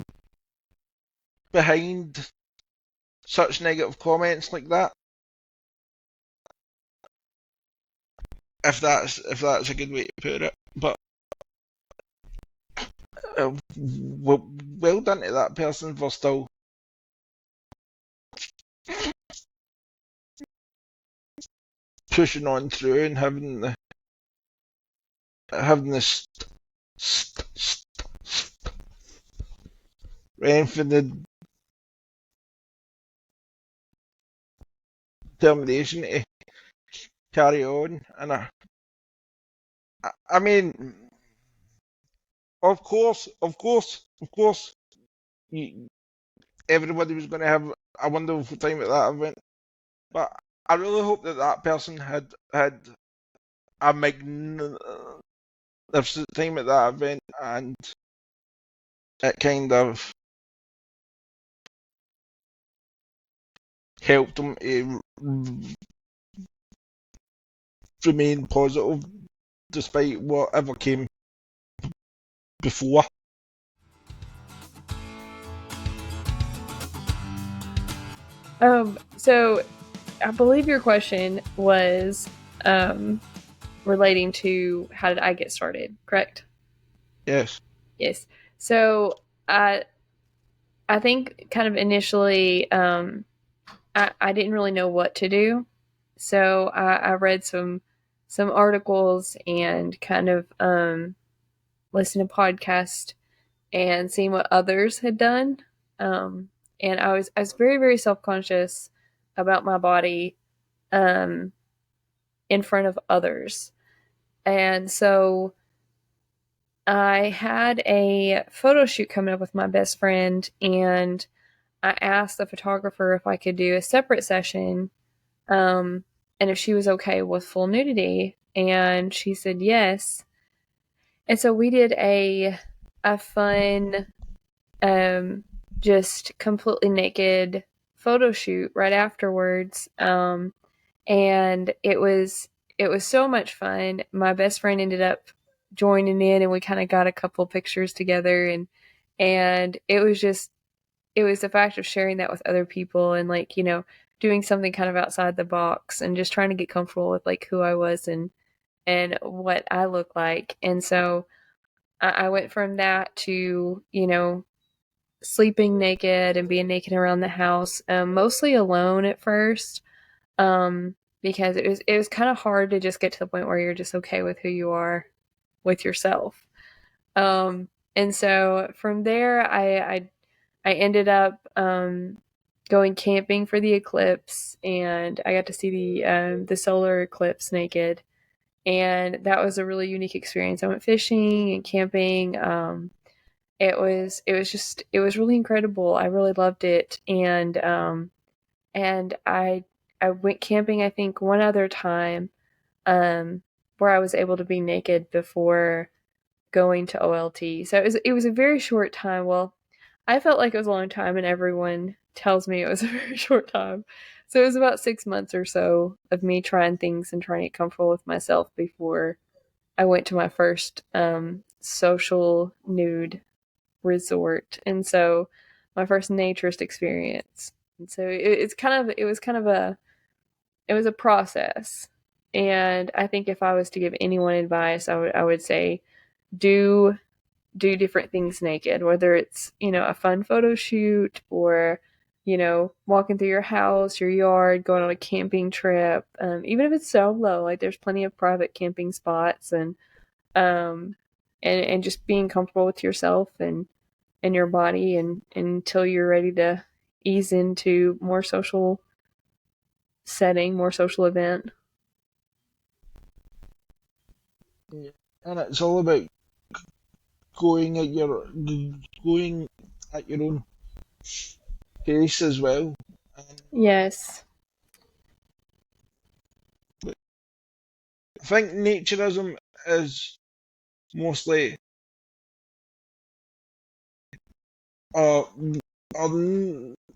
behind such negative comments like that. If that's a good way to put it, but well done to that person for still pushing on through and having the strength and the determination to carry on. And I mean, of course, everybody was going to have a wonderful time at that event, but I really hope that person had a magnificent time at that event, and it kind of helped them to remain positive despite whatever came before. So I believe your question was, relating to how did I get started, correct? Yes. Yes. So I think kind of initially I didn't really know what to do. So I read some articles and kind of listened to podcasts and seeing what others had done. And I was very, very self conscious about my body um, in front of others. And so I had a photo shoot coming up with my best friend, and I asked the photographer if I could do a separate session, and if she was okay with full nudity, and she said yes. And so we did a fun, um, just completely naked photo shoot right afterwards, and it was so much fun. My best friend ended up joining in, and we kind of got a couple pictures together, and it was the fact of sharing that with other people and like doing something kind of outside the box and just trying to get comfortable with like who I was and what I look like. And so I went from that to sleeping naked and being naked around the house, mostly alone at first, because it was kind of hard to just get to the point where you're just okay with who you are with yourself. And so from there, I ended up going camping for the eclipse, and I got to see the solar eclipse naked, and that was a really unique experience. I went fishing and camping. It was really incredible. I really loved it, and I went camping. I think one other time, where I was able to be naked before going to OLT. So it was a very short time. Well, I felt like it was a long time, and everyone tells me it was a very short time. So it was about 6 months or so of me trying things and trying to get comfortable with myself before I went to my first social nude resort, and so my first naturist experience. And so it was a process. And I think if I was to give anyone advice, I would say do different things naked, whether it's a fun photo shoot or walking through your house, your yard, going on a camping trip, even if it's solo. Like there's plenty of private camping spots, um and just being comfortable with yourself and your body, and until you're ready to ease into more social setting, more social event. Yeah. And it's all about going at your going at your own pace as well. And Yes. I think naturism is mostly uh,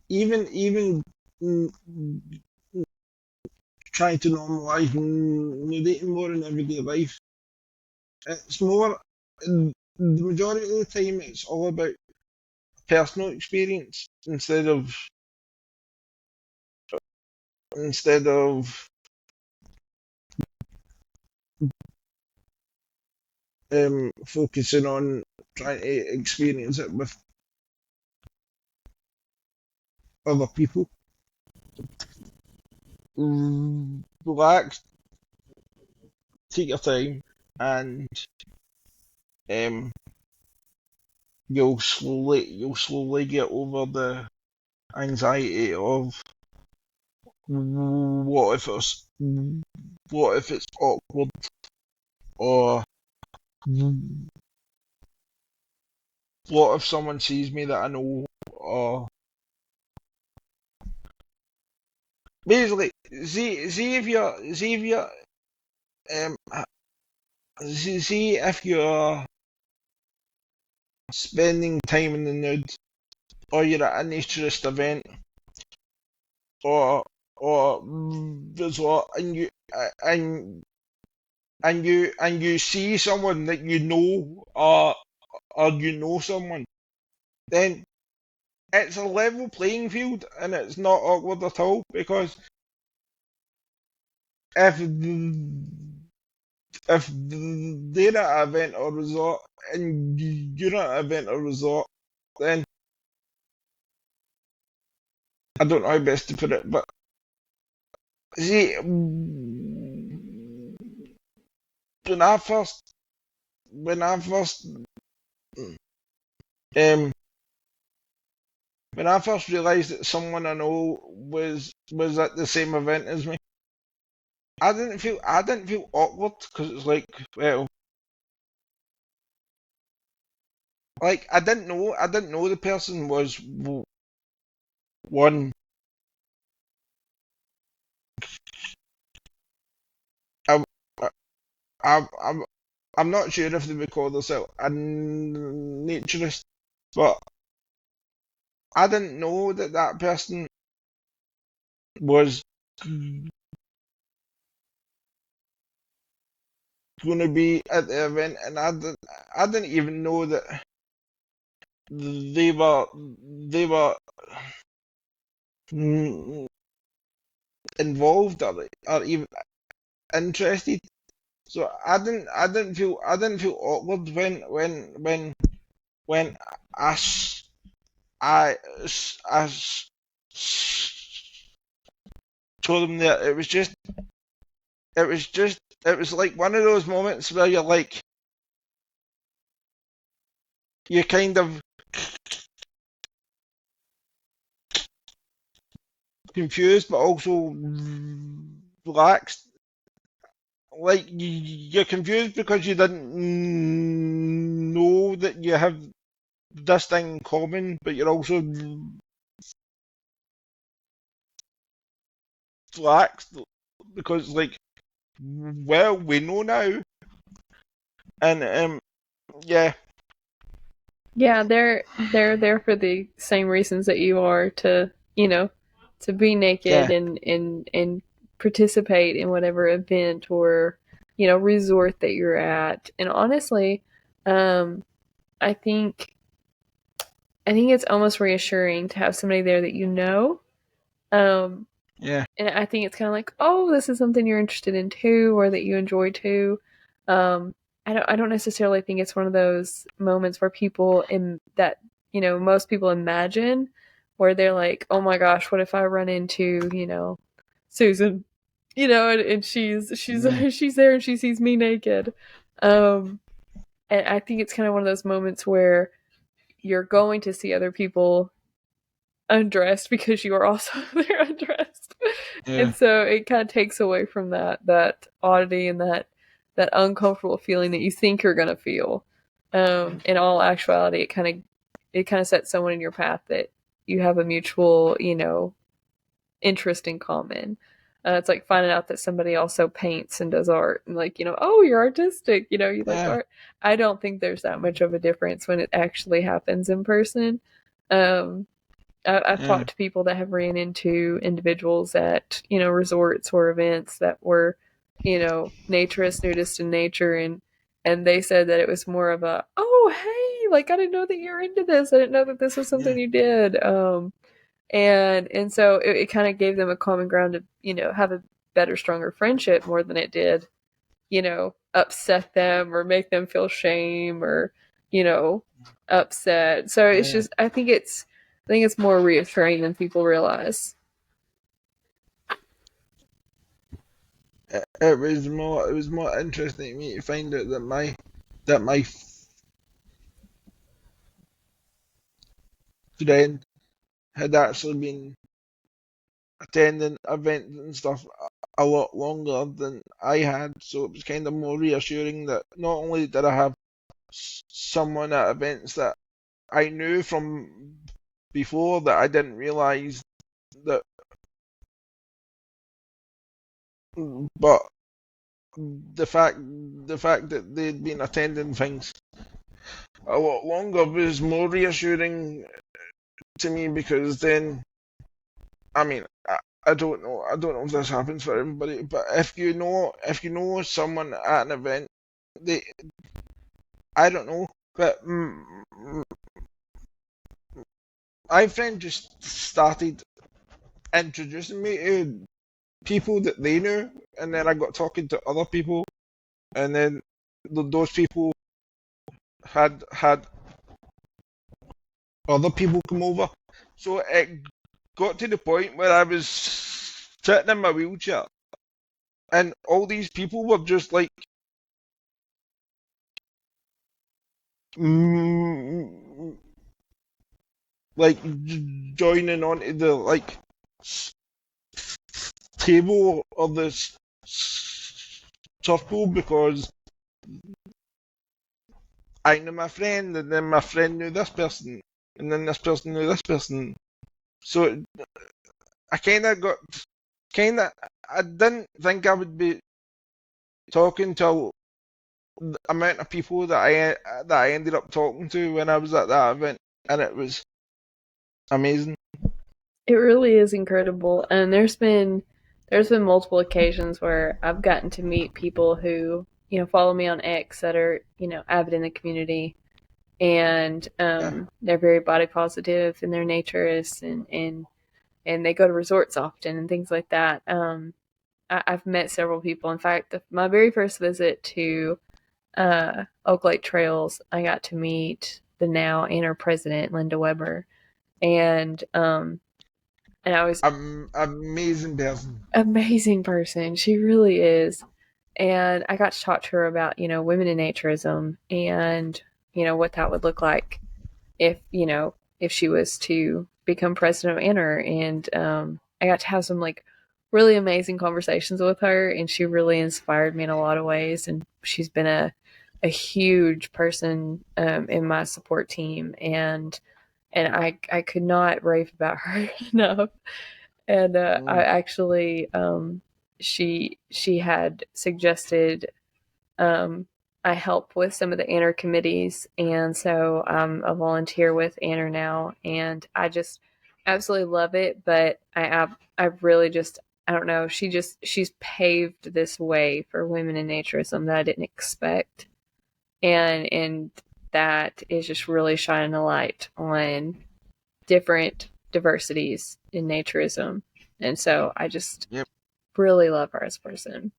even trying to normalise nudity more in everyday life. It's more the majority of the time it's all about personal experience instead of focusing on trying to experience it with other people. Relax, take your time, and um, you'll slowly get over the anxiety of what if it's awkward, or what if someone sees me that I know, or basically um see if you're spending time in the nude, or you're at a naturist event, or resort, and you see someone that you know, or you know someone, then it's a level playing field and it's not awkward at all, because if if they're at an event or resort and you're at an event or resort, then I don't know how best to put it, but see, when I first, when I first, um, when I first realised that someone I know was at the same event as me, I didn't feel awkward because it's like, well, like I didn't know the person was one. I, I'm I'm not sure if they would call themselves a naturist, but I didn't know that that person was going to be at the event, and I didn't even know that they were involved or even interested. So I didn't feel awkward when I I told them that it was like one of those moments where you're like you're kind of confused but also relaxed. Like you're confused because you didn't know that you have this thing in common, but you're also relaxed because like well we know now, and yeah Yeah, they're there for the same reasons that you are to, to be naked yeah and participate in whatever event or, resort that you're at. And honestly, um I think I think it's almost reassuring to have somebody there that you know. Um yeah and I think it's kind of like, oh, this is something you're interested in too, or that you enjoy too. Um, I don't necessarily think it's one of those moments where people in that most people imagine, where they're like, oh my gosh, what if I run into Susan, and she's yeah she's there and she sees me naked. Um, and I think it's kind of one of those moments where you're going to see other people undressed because you are also there undressed. yeah And so it kind of takes away from that oddity and that uncomfortable feeling that you think you're gonna feel. In all actuality, it kind of sets someone in your path that you have a mutual, interest in common. It's like finding out that somebody also paints and does art, and like, oh, you're artistic, you like yeah art. I don't think there's that much of a difference when it actually happens in person. Um, I've yeah talked to people that have ran into individuals at resorts or events that were naturist, nudist in nature, and they said that it was more of a, oh, hey, like I didn't know that you're into this. I didn't know that this was yeah something you did. And so it kind of gave them a common ground to have a better, stronger friendship more than it did upset them or make them feel shame or you know upset. So it's yeah. just I think it's more reassuring than people realize. It was more interesting to me to find out that my friend had actually been attending events and stuff a lot longer than I had, so it was kind of more reassuring that not only did I have someone at events that I knew from before that I didn't realise that, but the fact that they'd been attending things a lot longer was more reassuring to me because then I mean I don't know if this happens for everybody, but if you know someone at an event, they I don't know, but my friend just started introducing me to people that they knew, and then I got talking to other people, and then those people had other people come over. So it got to the point where I was sitting in my wheelchair, and all these people were just mm, joining onto the table of this circle because I knew my friend, and then my friend knew this person, and then this person knew this person. So I I didn't think I would be talking to the amount of people that I ended up talking to when I was at that event, and it was amazing. It really is incredible, and there's been multiple occasions where I've gotten to meet people who follow me on X that are avid in the community, and Yeah. they're very body positive and they're naturists, and they go to resorts often and things like that. I've met several people. In fact, my very first visit to Oak Lake Trails, I got to meet the now and our president, Linda Weber, and I was Amazing person. amazing person. She really is. And I got to talk to her about, women in naturism and, what that would look like if she was to become president of NR. And I got to have some really amazing conversations with her, and she really inspired me in a lot of ways. And she's been a huge person in my support team, and I could not rave about her enough. And I actually she had suggested I help with some of the Anner committees, and so I'm a volunteer with Anner now, and I just absolutely love it. But I really just I don't know. She's paved this way for women in naturism that I didn't expect, and that is just really shining a light on different diversities in naturism. And so I just Yep. really love her as a person.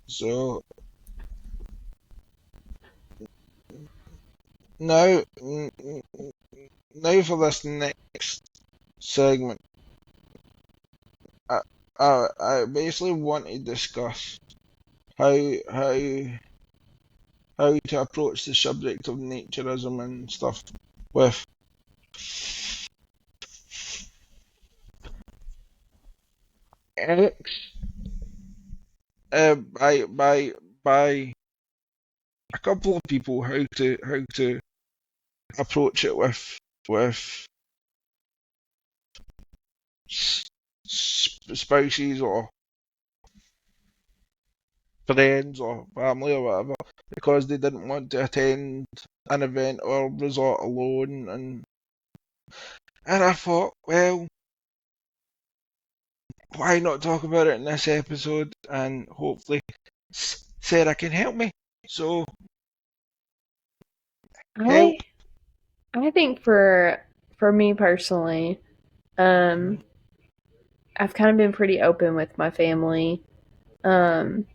So now, now for this next segment, I, I basically want to discuss how how how to approach the subject of naturism and stuff with X by a couple of people how to approach it with spouses or friends or family or whatever because they didn't want to attend an event or resort alone and I thought, well, why not talk about it in this episode and hopefully Sarah can help me. So help. I think for me personally, um, I've kind of been pretty open with my family. Um,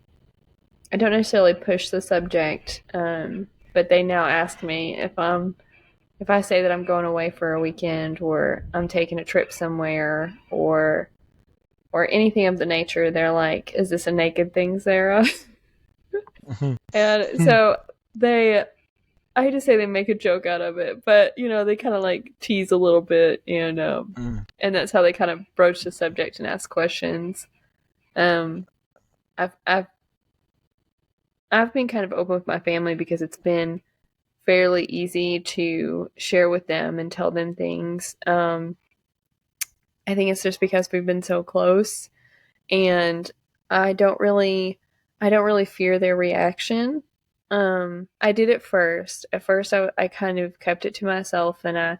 I don't necessarily push the subject, but they now ask me if I say that I'm going away for a weekend or I'm taking a trip somewhere or anything of the nature. They're like, "Is this a naked thing, Sarah?" And so they I hate to say they make a joke out of it, but they kind of tease a little bit, and that's how they kind of broach the subject and ask questions. Um, I've I've I've been kind of open with my family because it's been fairly easy to share with them and tell them things. I think it's just because we've been so close, and I don't really I don't really fear their reaction. I did it first. At first, I kind of kept it to myself, and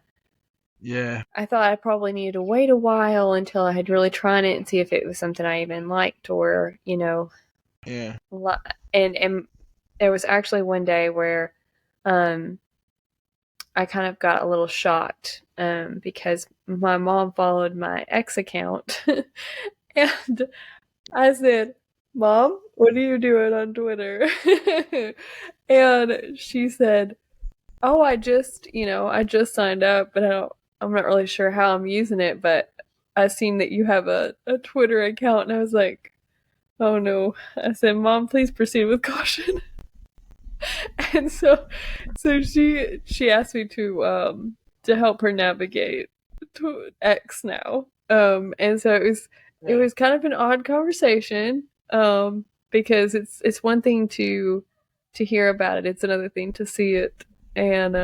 Yeah. I thought I probably needed to wait a while until I had really tried it and see if it was something I even liked or Yeah. and there was actually one day where um, I kind of got a little shocked because my mom followed my ex account And I said, Mom, what are you doing on Twitter? And she said, oh, I just signed up, but I'm not really sure how I'm using it, but I seen that you have a Twitter account, and I was like, oh no. I said, Mom, please proceed with caution. And so she asked me to help her navigate to X now. And so it Yeah. was kind of an odd conversation. Because it's one thing to hear about it, it's another thing to see it. And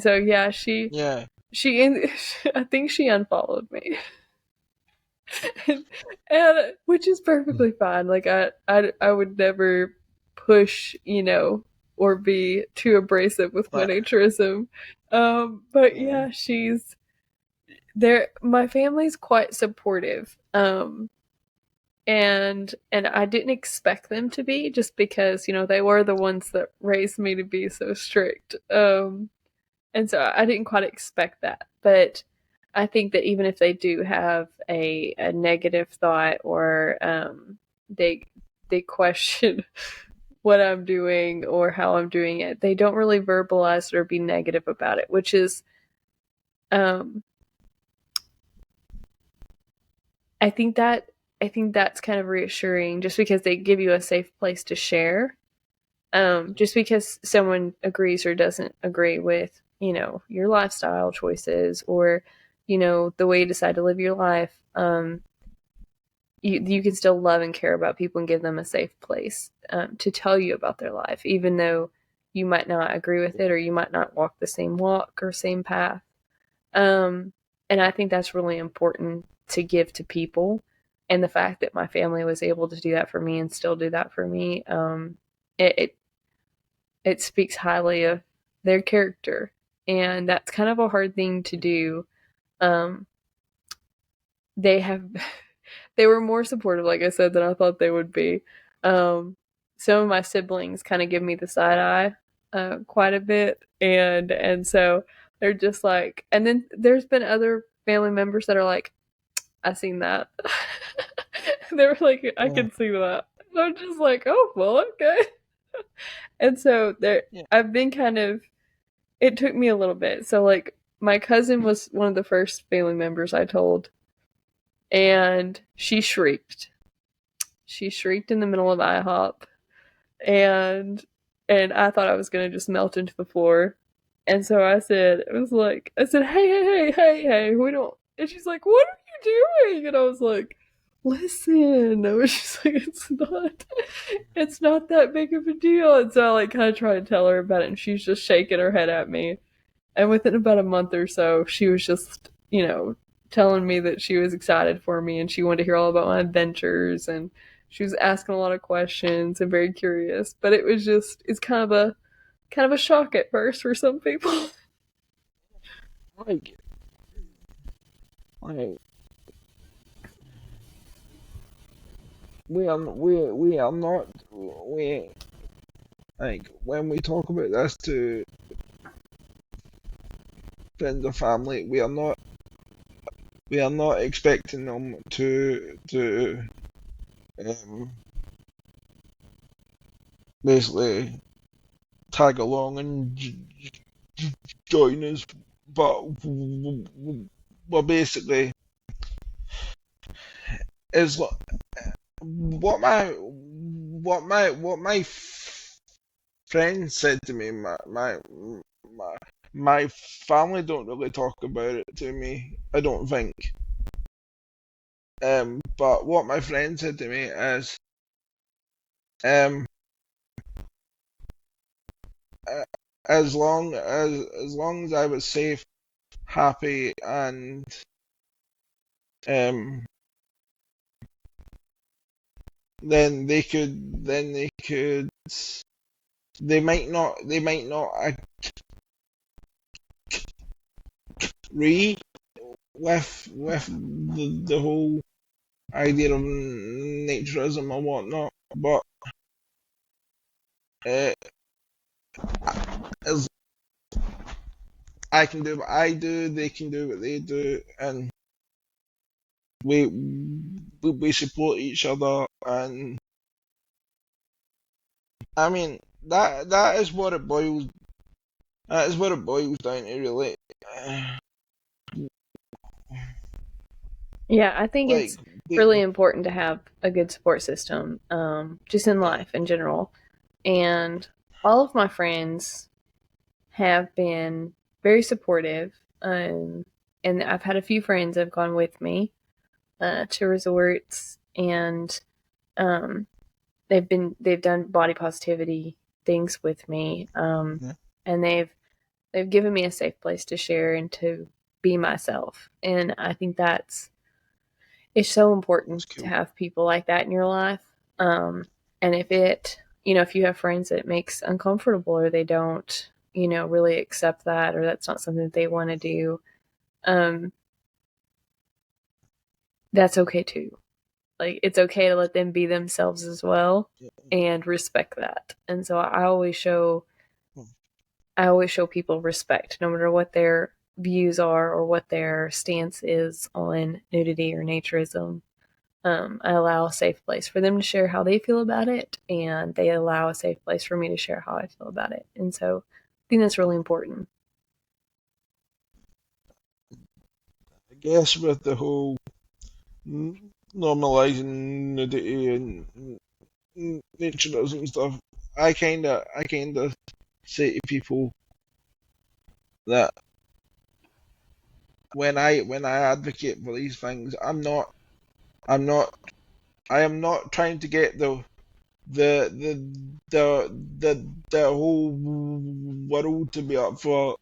so yeah, Yeah. she I think she unfollowed me. And which is perfectly fine. Like I would never push, or be too abrasive with my Yeah. naturism. But Yeah. yeah, she's there. My family's quite supportive. And I didn't expect them to be, just because they were the ones that raised me to be so strict. And so I didn't quite expect that, but I think that even if they do have a negative thought, or they they question what I'm doing or how I'm doing it, they don't really verbalize it or be negative about it, which is um, I think that's kind of reassuring, just because they give you a safe place to share. Just because someone agrees or doesn't agree with, your lifestyle choices, or, the way you decide to live your life, you can still love and care about people and give them a safe place to tell you about their life, even though you might not agree with it, or you might not walk the same walk or same path. Um, and I think that's really important to give to people. And the fact that my family was able to do that for me and still do that for me, it it speaks highly of their character. And that's kind of a hard thing to do. Um, they have they were more supportive, like I said, than I thought they would be. Um, some of my siblings kind of give me the side eye quite a bit, and so they're just like. And then there's been other family members that are like, "I seen that." They were like, "I Yeah. can see that." And I'm just like, "Oh well, okay." And so there, Yeah. I've been kind of. It took me a little bit. So like, my cousin was one of the first family members I told, and she shrieked. She shrieked in the middle of IHOP, and I thought I was gonna just melt into the floor. And so I said, hey, hey, hey, hey, hey, we don't. And she's like, what are you doing? And I was like, listen. I was just like, it's not that big of a deal. And so I like kind of tried to tell her about it, and she's just shaking her head at me. And within about a month or so, she was just, telling me that she was excited for me and she wanted to hear all about my adventures, and she was asking a lot of questions and very curious. But it's kind of a shock at first for some people. Like, like we are not we like when we talk about this to friends or family, we are not expecting them to um, basically tag along and join us, but we're basically is what my friend said to me. My my family don't really talk about it to me. I don't think. But what my friend said to me is, um, uh, as long as I was safe, happy, and um, then they might not agree with the whole idea of naturism or whatnot, but uh, as I can do what I do, they can do what they do, and we we support each other, and I mean that is what it boils down to, really. Yeah, I think Like it's they, really important to have a good support system, just in yeah, life in general. And all of my friends have been very supportive. And I've had a few friends that have gone with me to resorts, and um, they've done body positivity things with me, yeah, and they've given me a safe place to share and to be myself. And I think it's so important that's to cool. have people like that in your life. And if you have friends that it makes uncomfortable, or they don't, really accept that, or that's not something that they want to do, um, that's okay too. Like, it's okay to let them be themselves as well, Yeah. and respect that. And so I always show people respect, no matter what their views are or what their stance is on nudity or naturism. I allow a safe place for them to share how they feel about it, and they allow a safe place for me to share how I feel about it. And so I think that's really important. I guess with the whole normalizing nudity and naturism and stuff, I kinda say to people that when I advocate for these things, I'm not I am not trying to get the the the whole world to be up for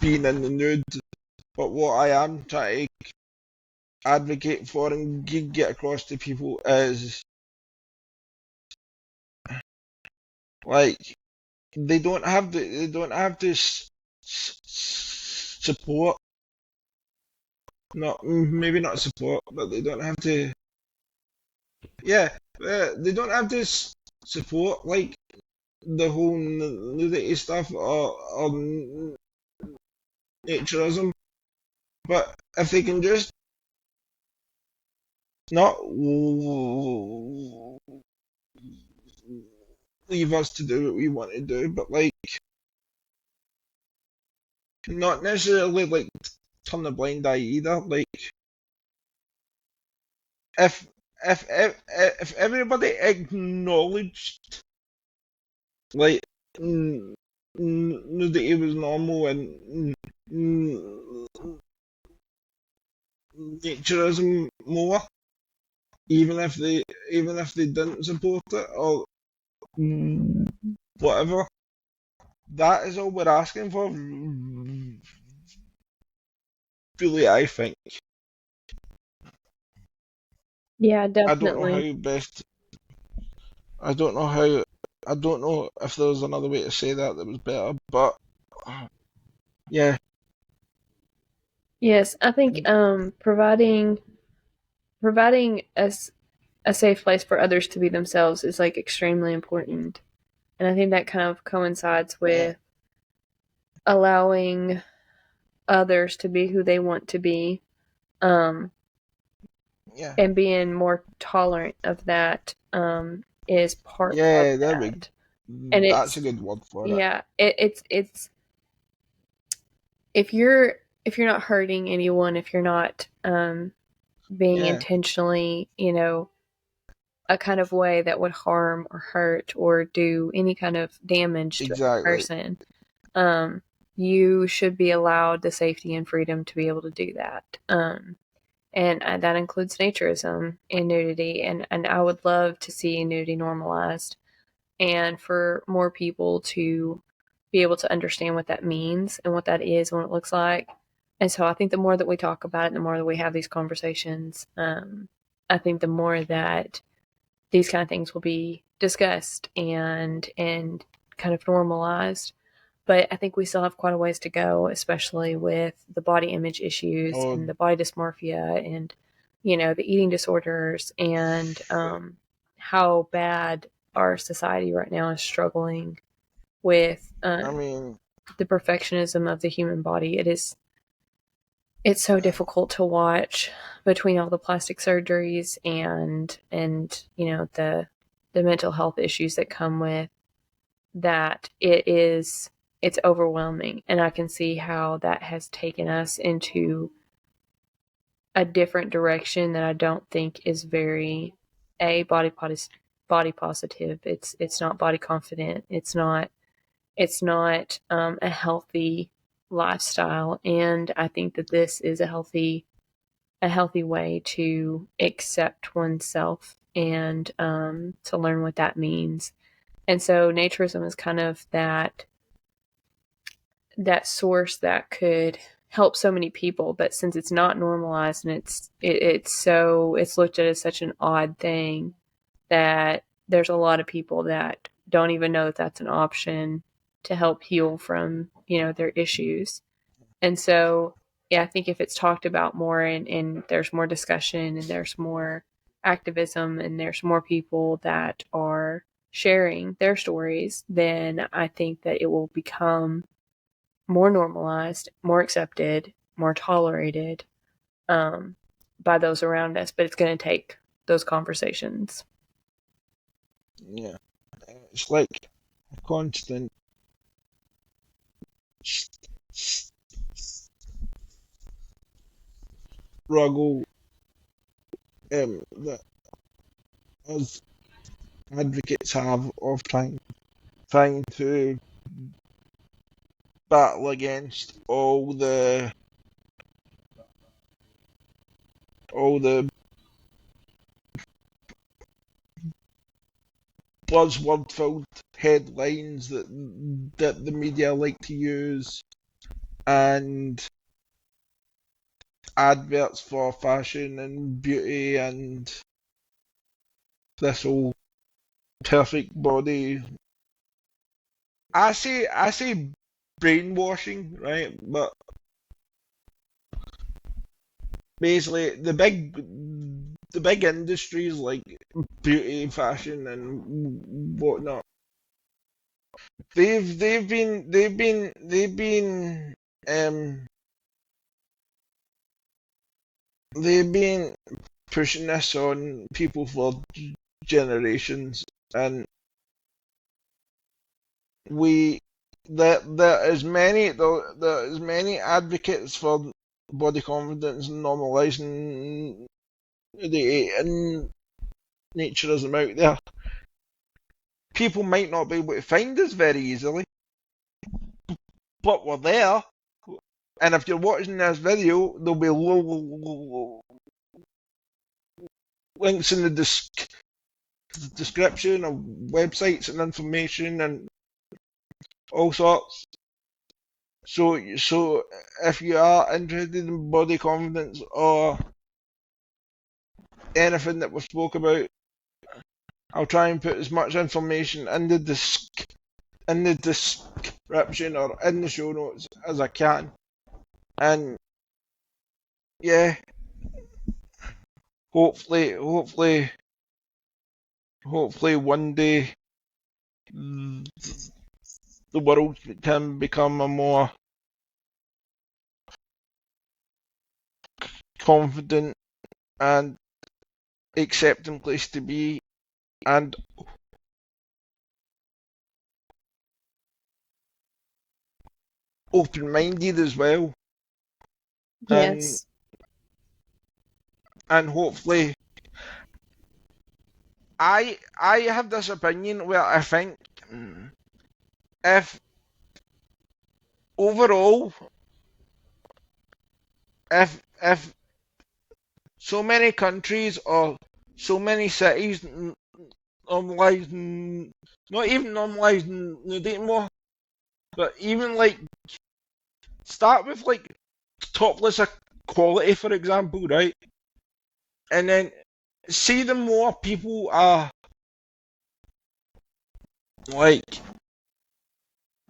being in the nude, but what I am trying to advocate for and get across to people is, like, they don't have to support, not maybe not support, but they don't have to, yeah, they don't have to support, like, the whole nudity stuff, or naturism, but if they can just not leave us to do what we want to do, but, like, not necessarily, like, turn a blind eye either. Like, if if everybody acknowledged, like, nudity was normal, and naturism more, even if they didn't support it, or whatever, that is all we're asking for. Really, I think. Yeah, I don't know definitely. how best. I don't know how. I don't know if there was another way to say that was better, but yeah, Yes, I think providing a safe place for others to be themselves is like extremely important. And I think that kind of coincides yeah, with allowing others to be who they want to be, um, yeah, and being more tolerant of that, is part of yeah. that. And That's a it's good word for it. yeah, it's if you're not hurting anyone, if you're not being Yeah, intentionally, a kind of way that would harm or hurt or do any kind of damage to a exactly. person, um, you should be allowed the safety and freedom to be able to do that. And that includes naturism and nudity. And I would love to see nudity normalized, and for more people to be able to understand what that means and what that is and what it looks like. And so I think the more that we talk about it, the more that we have these conversations, I think the more that these kind of things will be discussed and kind of normalized. But I think we still have quite a ways to go, especially with the body image issues Oh, and the body dysmorphia and, the eating disorders, and how bad our society right now is struggling with I mean, the perfectionism of the human body. it's so difficult to watch between all the plastic surgeries and you know the mental health issues that come with that. It's overwhelming, and I can see how that has taken us into a different direction that I don't think is very body positive. It's not body confident. It's not a healthy lifestyle, and I think that this is a healthy way to accept oneself and to learn what that means. And so naturism is kind of that source that could help so many people, but since it's not normalized and it's looked at as such an odd thing, that there's a lot of people that don't even know that that's an option to help heal from, you know, their issues. And so, yeah, I think if it's talked about more and there's more discussion and there's more activism and there's more people that are sharing their stories, then I think that it will become more normalized, more accepted, more tolerated by those around us. But it's going to take those conversations. Yeah, it's like a constant struggle that us advocates have of trying to battle against all the buzzword-filled headlines that the media like to use, and adverts for fashion and beauty and this whole perfect body. I say brainwashing, right? But basically the big industries like beauty, fashion, and whatnot, um they've been pushing this on people for generations, and there is many advocates for body confidence and normalizing nudity and naturism out there. People might not be able to find us very easily, but we're there. And if you're watching this video, there'll be links in the description of websites and information and all sorts. So if you are interested in body confidence or anything that we spoke about, I'll try and put as much information in the description or in the show notes as I can. And yeah, hopefully one day the world can become a more confident and accepting place to be, and open-minded as well. Yes. And hopefully, I have this opinion where I think if overall, if so many countries or so many cities normalise, not even normalise nudity more, but even like start with like topless equality, for example, right? And then see the more people are like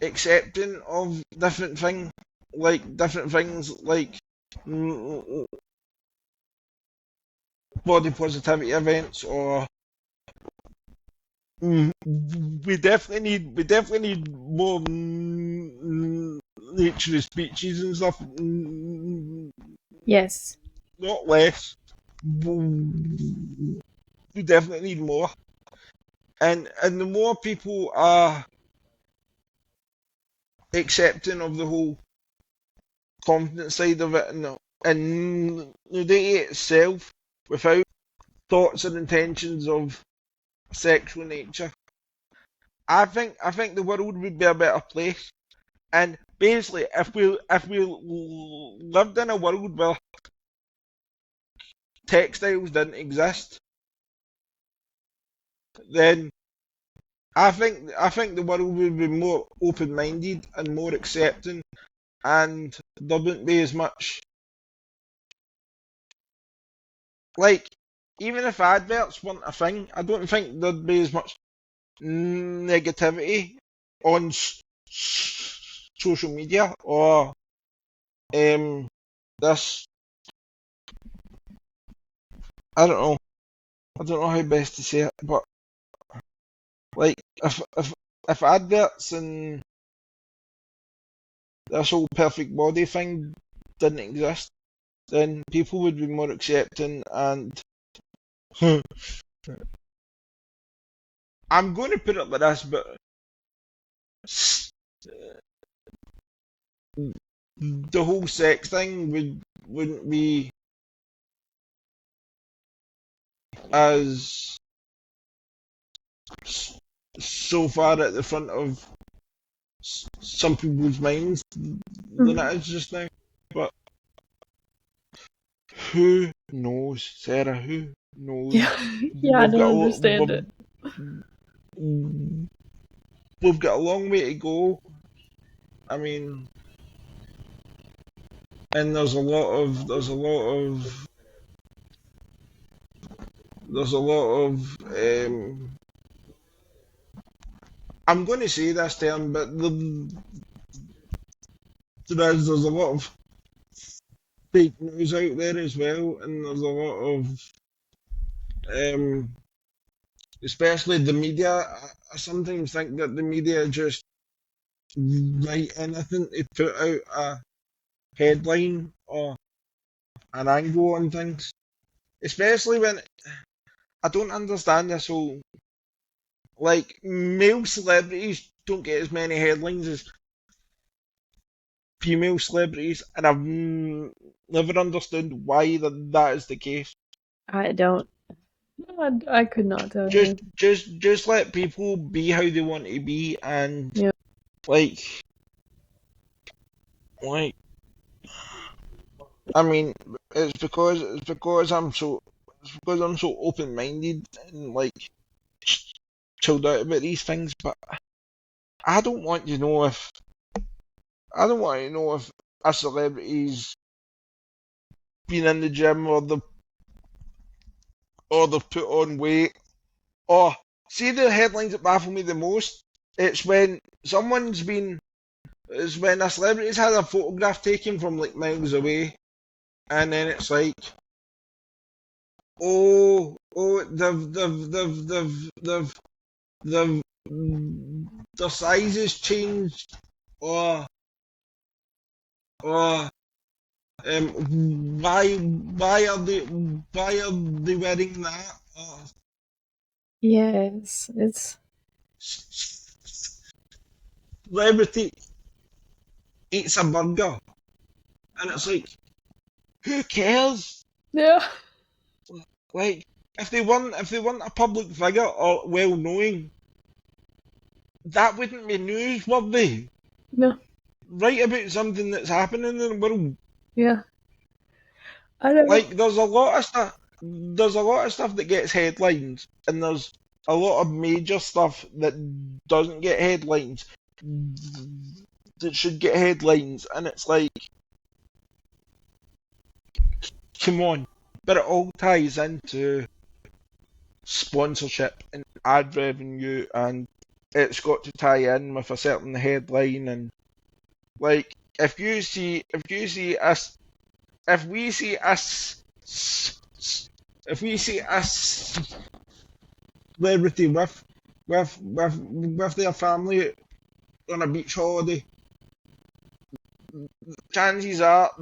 accepting of different things like body positivity events, or we definitely need more naturist speeches and stuff. Yes. not less. We definitely need more. And the more people are accepting of the whole confidence side of it and nudity itself without thoughts and intentions of sexual nature, I think the world would be a better place. And basically, if we lived in a world where textiles didn't exist, then I think the world would be more open minded and more accepting, and there wouldn't be as much like even if adverts weren't a thing, I don't think there'd be as much negativity on social media or this. I don't know. I don't know how best to say it, but like if adverts and this whole perfect body thing didn't exist, then people would be more accepting. And I'm going to put it like this, but the whole sex thing wouldn't be as so far at the front of some people's minds than it is just now. But who knows, Sarah? Who knows? Yeah, yeah, I We've got don't understand it. we've got a long way to go. I mean, and there's a lot of I'm going to say this term, but there's a lot of fake news out there as well, and there's a lot of especially the media. I sometimes think that the media just write anything to put out a headline or an angle on things, especially when I don't understand this whole like male celebrities don't get as many headlines as female celebrities, and I've never understood why that is the case. I don't. I could not tell Just, you. just let people be how they want to be, and Yeah. like, like, I mean, it's because I'm so open minded and like chilled out about these things, but I don't want to know if I don't want to know if a celebrity's been in the gym or they've put on weight. Or see the headlines that baffle me the most. It's when someone's been. It's when a celebrity's had a photograph taken from like miles away, and then it's like, oh, they've their size has changed, or or why are they wearing that? Or, Yes, it's celebrity eats a burger, and it's like, who cares? yeah. Like, if they weren't a public figure or well knowing, that wouldn't be newsworthy. No. Write about something that's happening in the world. Yeah. I don't know. Like, there's a lot of stuff that gets headlines, and there's a lot of major stuff that doesn't get headlines that should get headlines, and it's like, come on. But it all ties into sponsorship and ad revenue, and it's got to tie in with a certain headline. And like, if we see a celebrity with their family on a beach holiday, chances are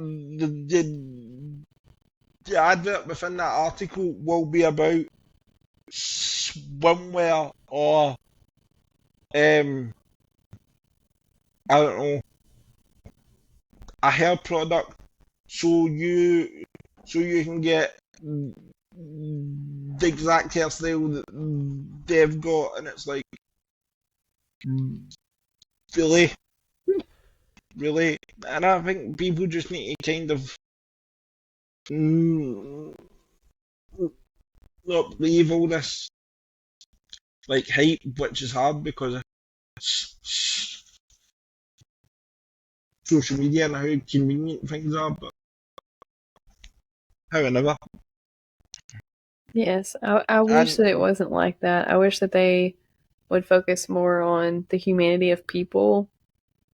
the advert within that article will be about swimwear or I don't know, a hair product, so you can get the exact hairstyle that they've got, and it's like, really, really, and I think people just need to kind of not believe all this like hype, which is hard because of social media and how convenient things are. But however, Yes, I wish and that it wasn't like that. I wish that they would focus more on the humanity of people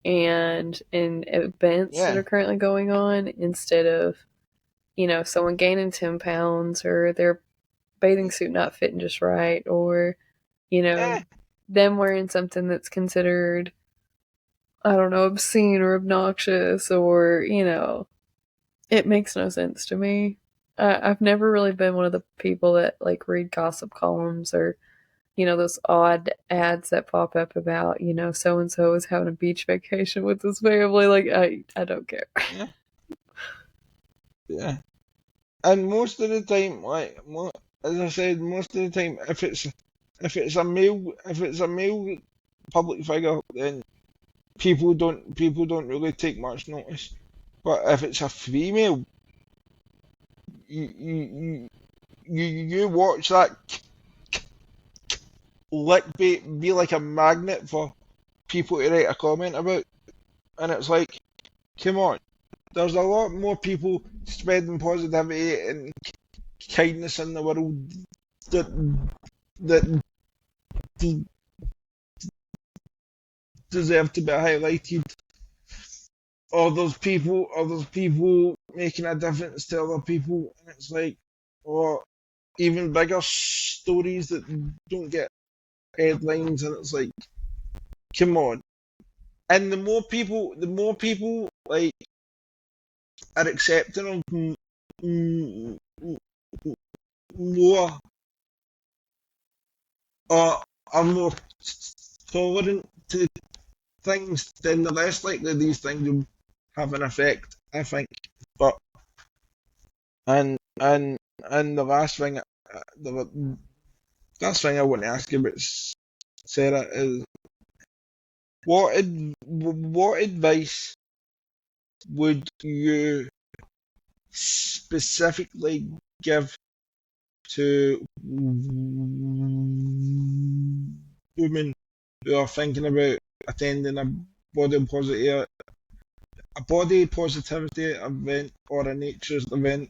and in events that yeah, are currently going on instead of, someone gaining 10 pounds or their bathing suit not fitting just right or, you know, yeah, them wearing something that's considered, I don't know, obscene or obnoxious or, it makes no sense to me. I've never really been one of the people that like read gossip columns or those odd ads that pop up about so and so is having a beach vacation with his family. Like I don't care. yeah, yeah. And most of the time, like as I said, most of the time, if it's a male public figure, then people don't really take much notice. But if it's a female, you you watch that lick be like a magnet for people to write a comment about, and it's like, come on, there's a lot more people spreading positivity and kindness in the world that that deserve to be highlighted. Or there's people making a difference to other people, and it's like, or even bigger stories that don't get headlines, and it's like, come on. And the more people like are accepting of more, or are more tolerant to things, then the less likely these things will have an effect, I think. But and the last thing I want to ask you about, Sarah, is what advice would you specifically give to women who are thinking about attending a body positivity event or a nature's event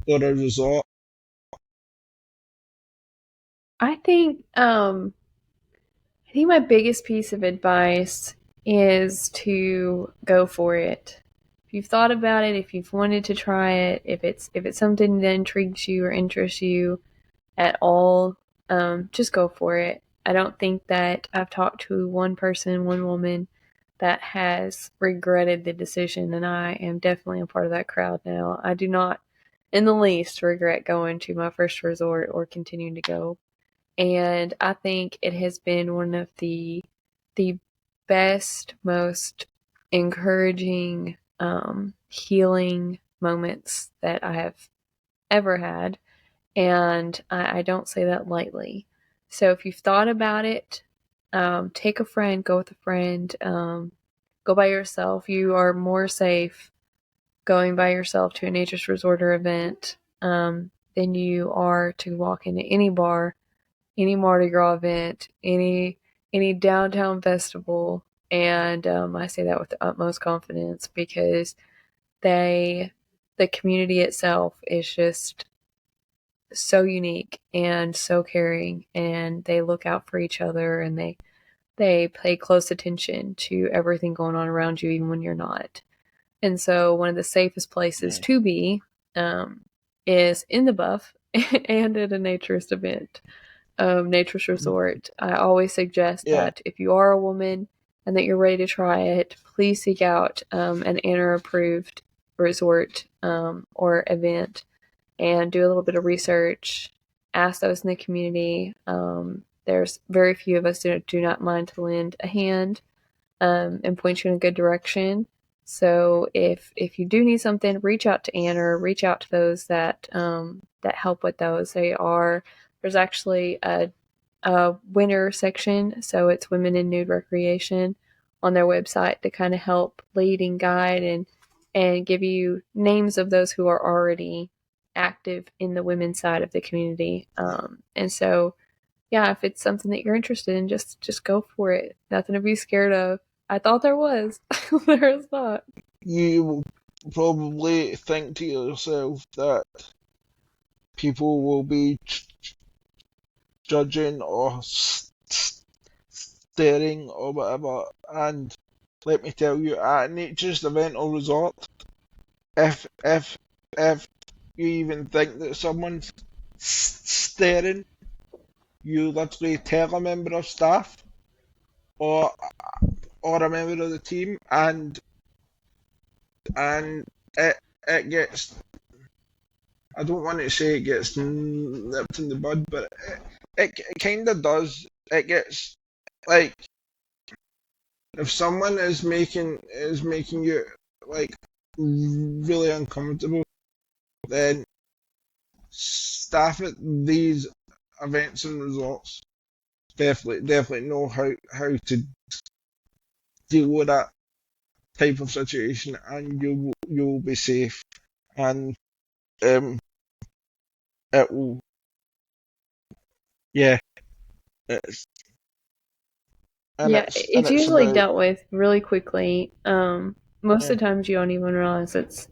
or a resort? I think I think my biggest piece of advice is to go for it. If you've thought about it, if you've wanted to try it, if it's something that intrigues you or interests you at all, just go for it. I don't think that I've talked to one person, one woman that has regretted the decision, and I am definitely a part of that crowd now. I do not in the least regret going to my first resort or continuing to go. And I think it has been one of the best, most encouraging, healing moments that I have ever had. And I don't say that lightly. So if you've thought about it, take a friend, go with a friend, go by yourself. You are more safe going by yourself to a nature's resort or event than you are to walk into any bar, any Mardi Gras event, any downtown festival. And I say that with the utmost confidence because they the community itself is just so unique and so caring, and they look out for each other, and they pay close attention to everything going on around you even when you're not. And so one of the safest places Yeah, to be is in the buff and at a naturist event, naturist resort. I always suggest yeah, that if you are a woman and that you're ready to try it, please seek out an ANNA approved resort or event and do a little bit of research, ask those in the community. There's very few of us that do not mind to lend a hand and point you in a good direction. So if you do need something, reach out to Anna or reach out to those that that help with those. There's actually a winter section, so it's Women in Nude Recreation on their website to kind of help lead and guide and give you names of those who are already active in the women's side of the community. And so, yeah, if it's something that you're interested in, just go for it. Nothing to be scared of. I thought there was. There is not. You will probably think to yourself that people will be judging or staring or whatever, and let me tell you, at Nature's event or resort, if you even think that someone's staring, you literally tell a member of staff or a member of the team, and it gets. I don't want to say it gets nipped in the bud, but it kind of does. It gets like if someone is making you like really uncomfortable, then staff at these events and resorts definitely know how to deal with that type of situation, and you'll be safe, and it will, yeah, it's Yeah, and it's it's usually about, dealt with really quickly. Most yeah, of the times you don't even realize it's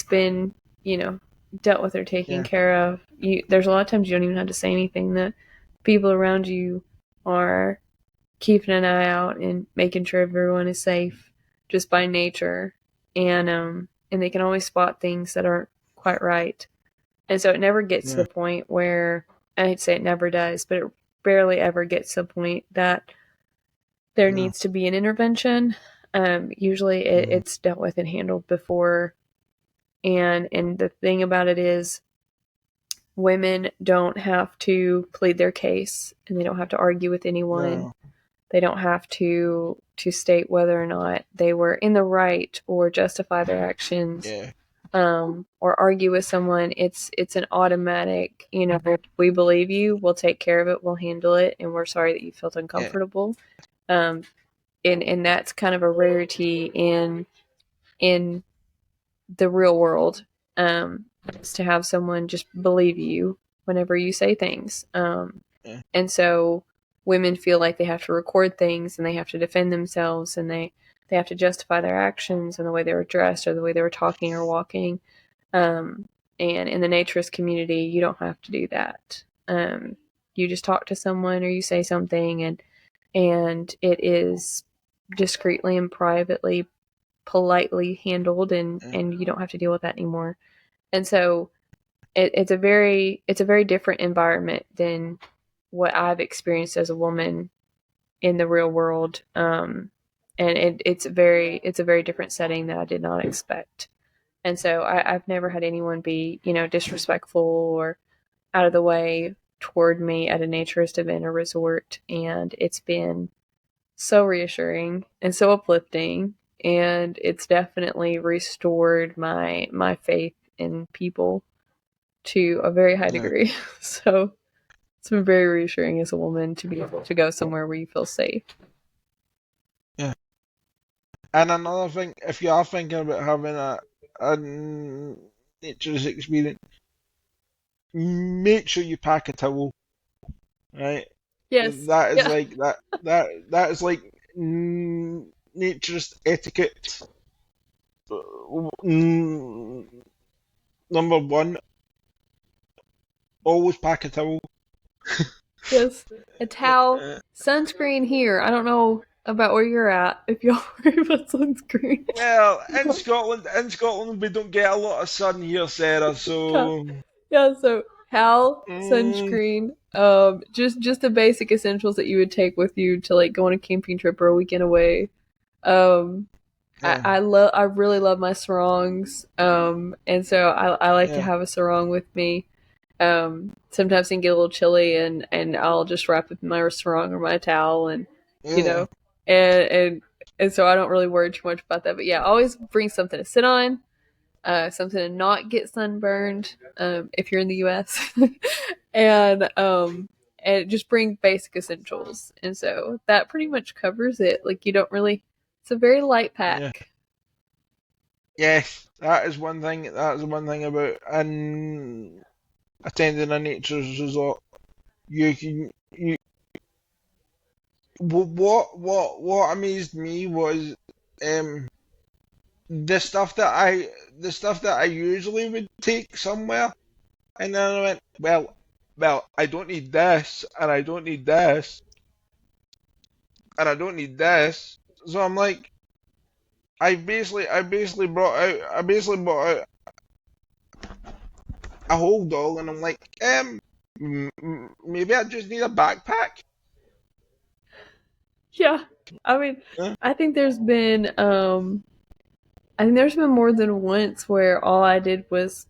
been, dealt with or taken yeah, care of. There's a lot of times you don't even have to say anything. That people around you are keeping an eye out and making sure everyone is safe just by nature. And they can always spot things that aren't quite right. And so it never gets to yeah, the point where, I'd say it never does, but it barely ever gets to the point that there no, needs to be an intervention. Usually mm, it's dealt with and handled before. And the thing about it is women don't have to plead their case and they don't have to argue with anyone. no, They don't have to state whether or not they were in the right or justify their actions, yeah, or argue with someone. It's an automatic, we believe you, we'll take care of it, we'll handle it, and we're sorry that you felt yeah, uncomfortable. Um, and that's kind of a rarity in the real world, is to have someone just believe you whenever you say things. yeah, And so women feel like they have to record things and they have to defend themselves and they have to justify their actions and the way they were dressed or the way they were talking or walking. And in the naturist community, you don't have to do that. You just talk to someone or you say something, and it is discreetly and privately, politely handled, yeah, and you don't have to deal with that anymore. And so it's a very different environment than what I've experienced as a woman in the real world. And it's a very different setting that I did not expect. And so I've never had anyone be, disrespectful or out of the way toward me at a naturist event or resort. And it's been so reassuring and so uplifting. And it's definitely restored my faith in people to a very high yeah, degree. So it's been very reassuring as a woman to be able to go somewhere where you feel safe. yeah. And another thing, if you are thinking about having a nature's experience, make sure you pack a towel, right? Yes. That is Yeah. like that is like nature's etiquette. Mm, number one, always pack a towel. Yes. A towel, Uh, sunscreen here. I don't know about where you're at if y'all worry about sunscreen. well, in Scotland, we don't get a lot of sun here, Sarah. Yeah. So, Yeah, so towel, mm, sunscreen, just the basic essentials that you would take with you to like go on a camping trip or a weekend away. Um I, Yeah, I really love my sarongs. And so I like to yeah, have a sarong with me. Sometimes it can get a little chilly, and I'll just wrap it in my sarong or my towel, and you yeah, know, and and and so I don't really worry too much about that. But yeah, always bring something to sit on, something to not get sunburned, if you're in the U.S. and and just bring basic essentials. And so that pretty much covers it. Like you don't really. It's a very light yeah. pack. Yes, that is one thing. That is one thing about attending a nature's resort. You can you. What amazed me was um the stuff that I usually would take somewhere, and then I went, well, I don't need this, and I don't need this, and I don't need this. So I'm like, I basically brought out a whole doll, and I'm like, maybe I just need a backpack. Yeah. I mean, Yeah, I think there's been I think there's been more than once where all I did was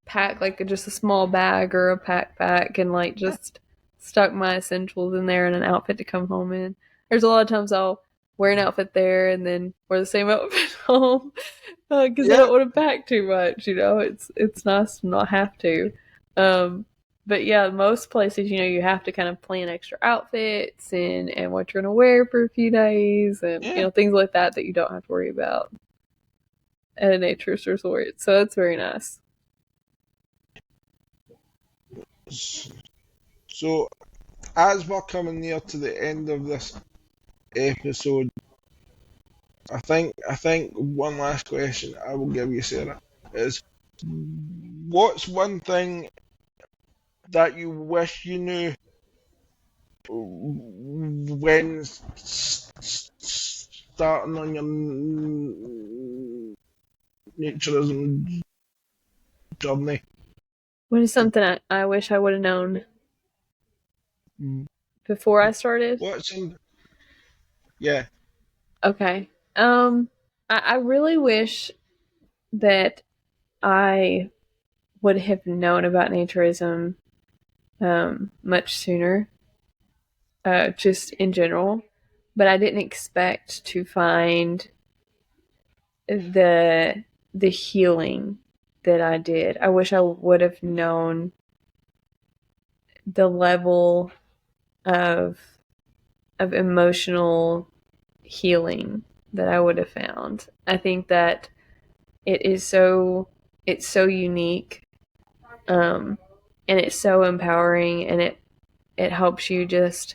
pack like just a small bag or a backpack and like just stuck my essentials in there and an outfit to come home in. There's a lot of times I'll wear an outfit there and then wear the same outfit home because I yeah, don't want to pack too much. It's nice to not have to. Um, but yeah, most places you have to kind of plan extra outfits and what you're gonna wear for a few days and yeah. things like that you don't have to worry about at a nature's resort. So it's very nice. So as we're coming near to the end of this episode, I think one last question I will give you, Sarah, is what's one thing that you wish you knew when starting on your naturism journey? What is something I wish I would have known before I started? What's in, yeah, Okay. I really wish that I would have known about naturism much sooner, just in general. But I didn't expect to find the the healing that I did. I wish I would have known the level of emotional healing that I would have found. I think that it's so unique, um, and it's so empowering, and it helps you just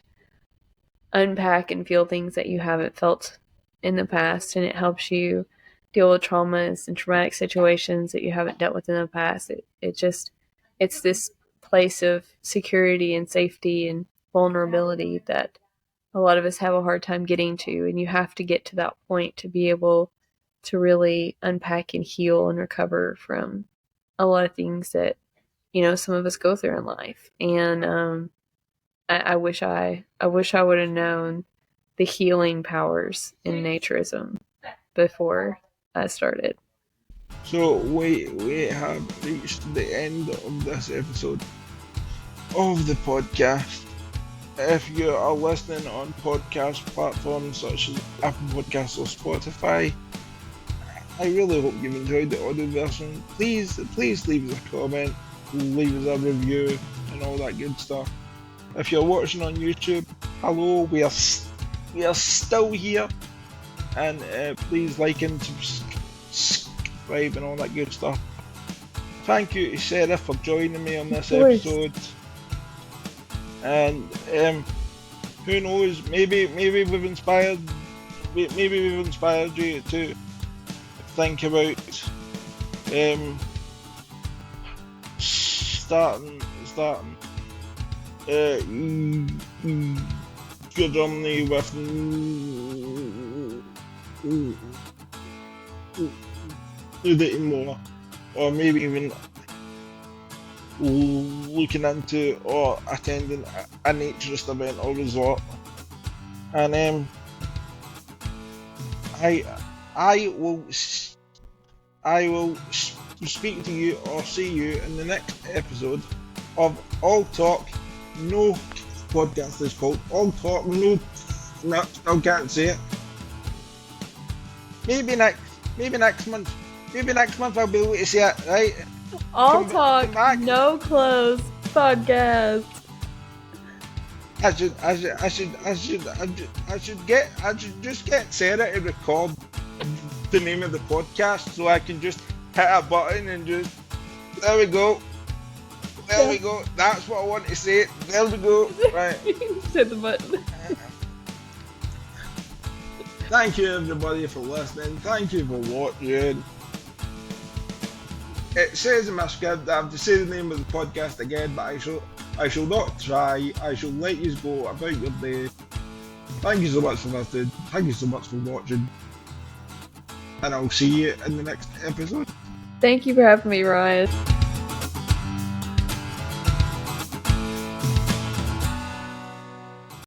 unpack and feel things that you haven't felt in the past, and it helps you deal with traumas and traumatic situations that you haven't dealt with in the past. It's this place of security and safety and vulnerability that a lot of us have a hard time getting to, and you have to get to that point to be able to really unpack and heal and recover from a lot of things that some of us go through in life. And I wish I would have known the healing powers in naturism before I started. so we have reached the end of this episode of the podcast. If you are listening on podcast platforms such as Apple Podcasts or Spotify, I really hope you've enjoyed the audio version. Please leave us a comment, leave us a review, and all that good stuff. If you're watching on YouTube, hello, we are still here, and please like and subscribe and all that good stuff. Thank you to Sarah for joining me on this episode. And who knows? Maybe we've inspired you to think about starting your journey with dating more, or maybe even looking into or attending a naturist event or resort. And I I will speak to you or see you in the next episode of All Talk No Podcast. Is called All Talk No. No, still can't say it. Maybe next month. Maybe next month I'll be able to say it. Right? All Come Talk, back. No Clothes Podcast. I should just get Sarah to record the name of the podcast so I can just hit a button and just there we go. There we go. That's what I want to say. There we go. Right. Hit the button. Thank you everybody for listening. Thank you for watching. It says in my script that I have to say the name of the podcast again, but I shall not try. I shall let you go about your day. Thank you so much for listening. Thank you so much for watching. And I'll see you in the next episode. Thank you for having me, Ryan.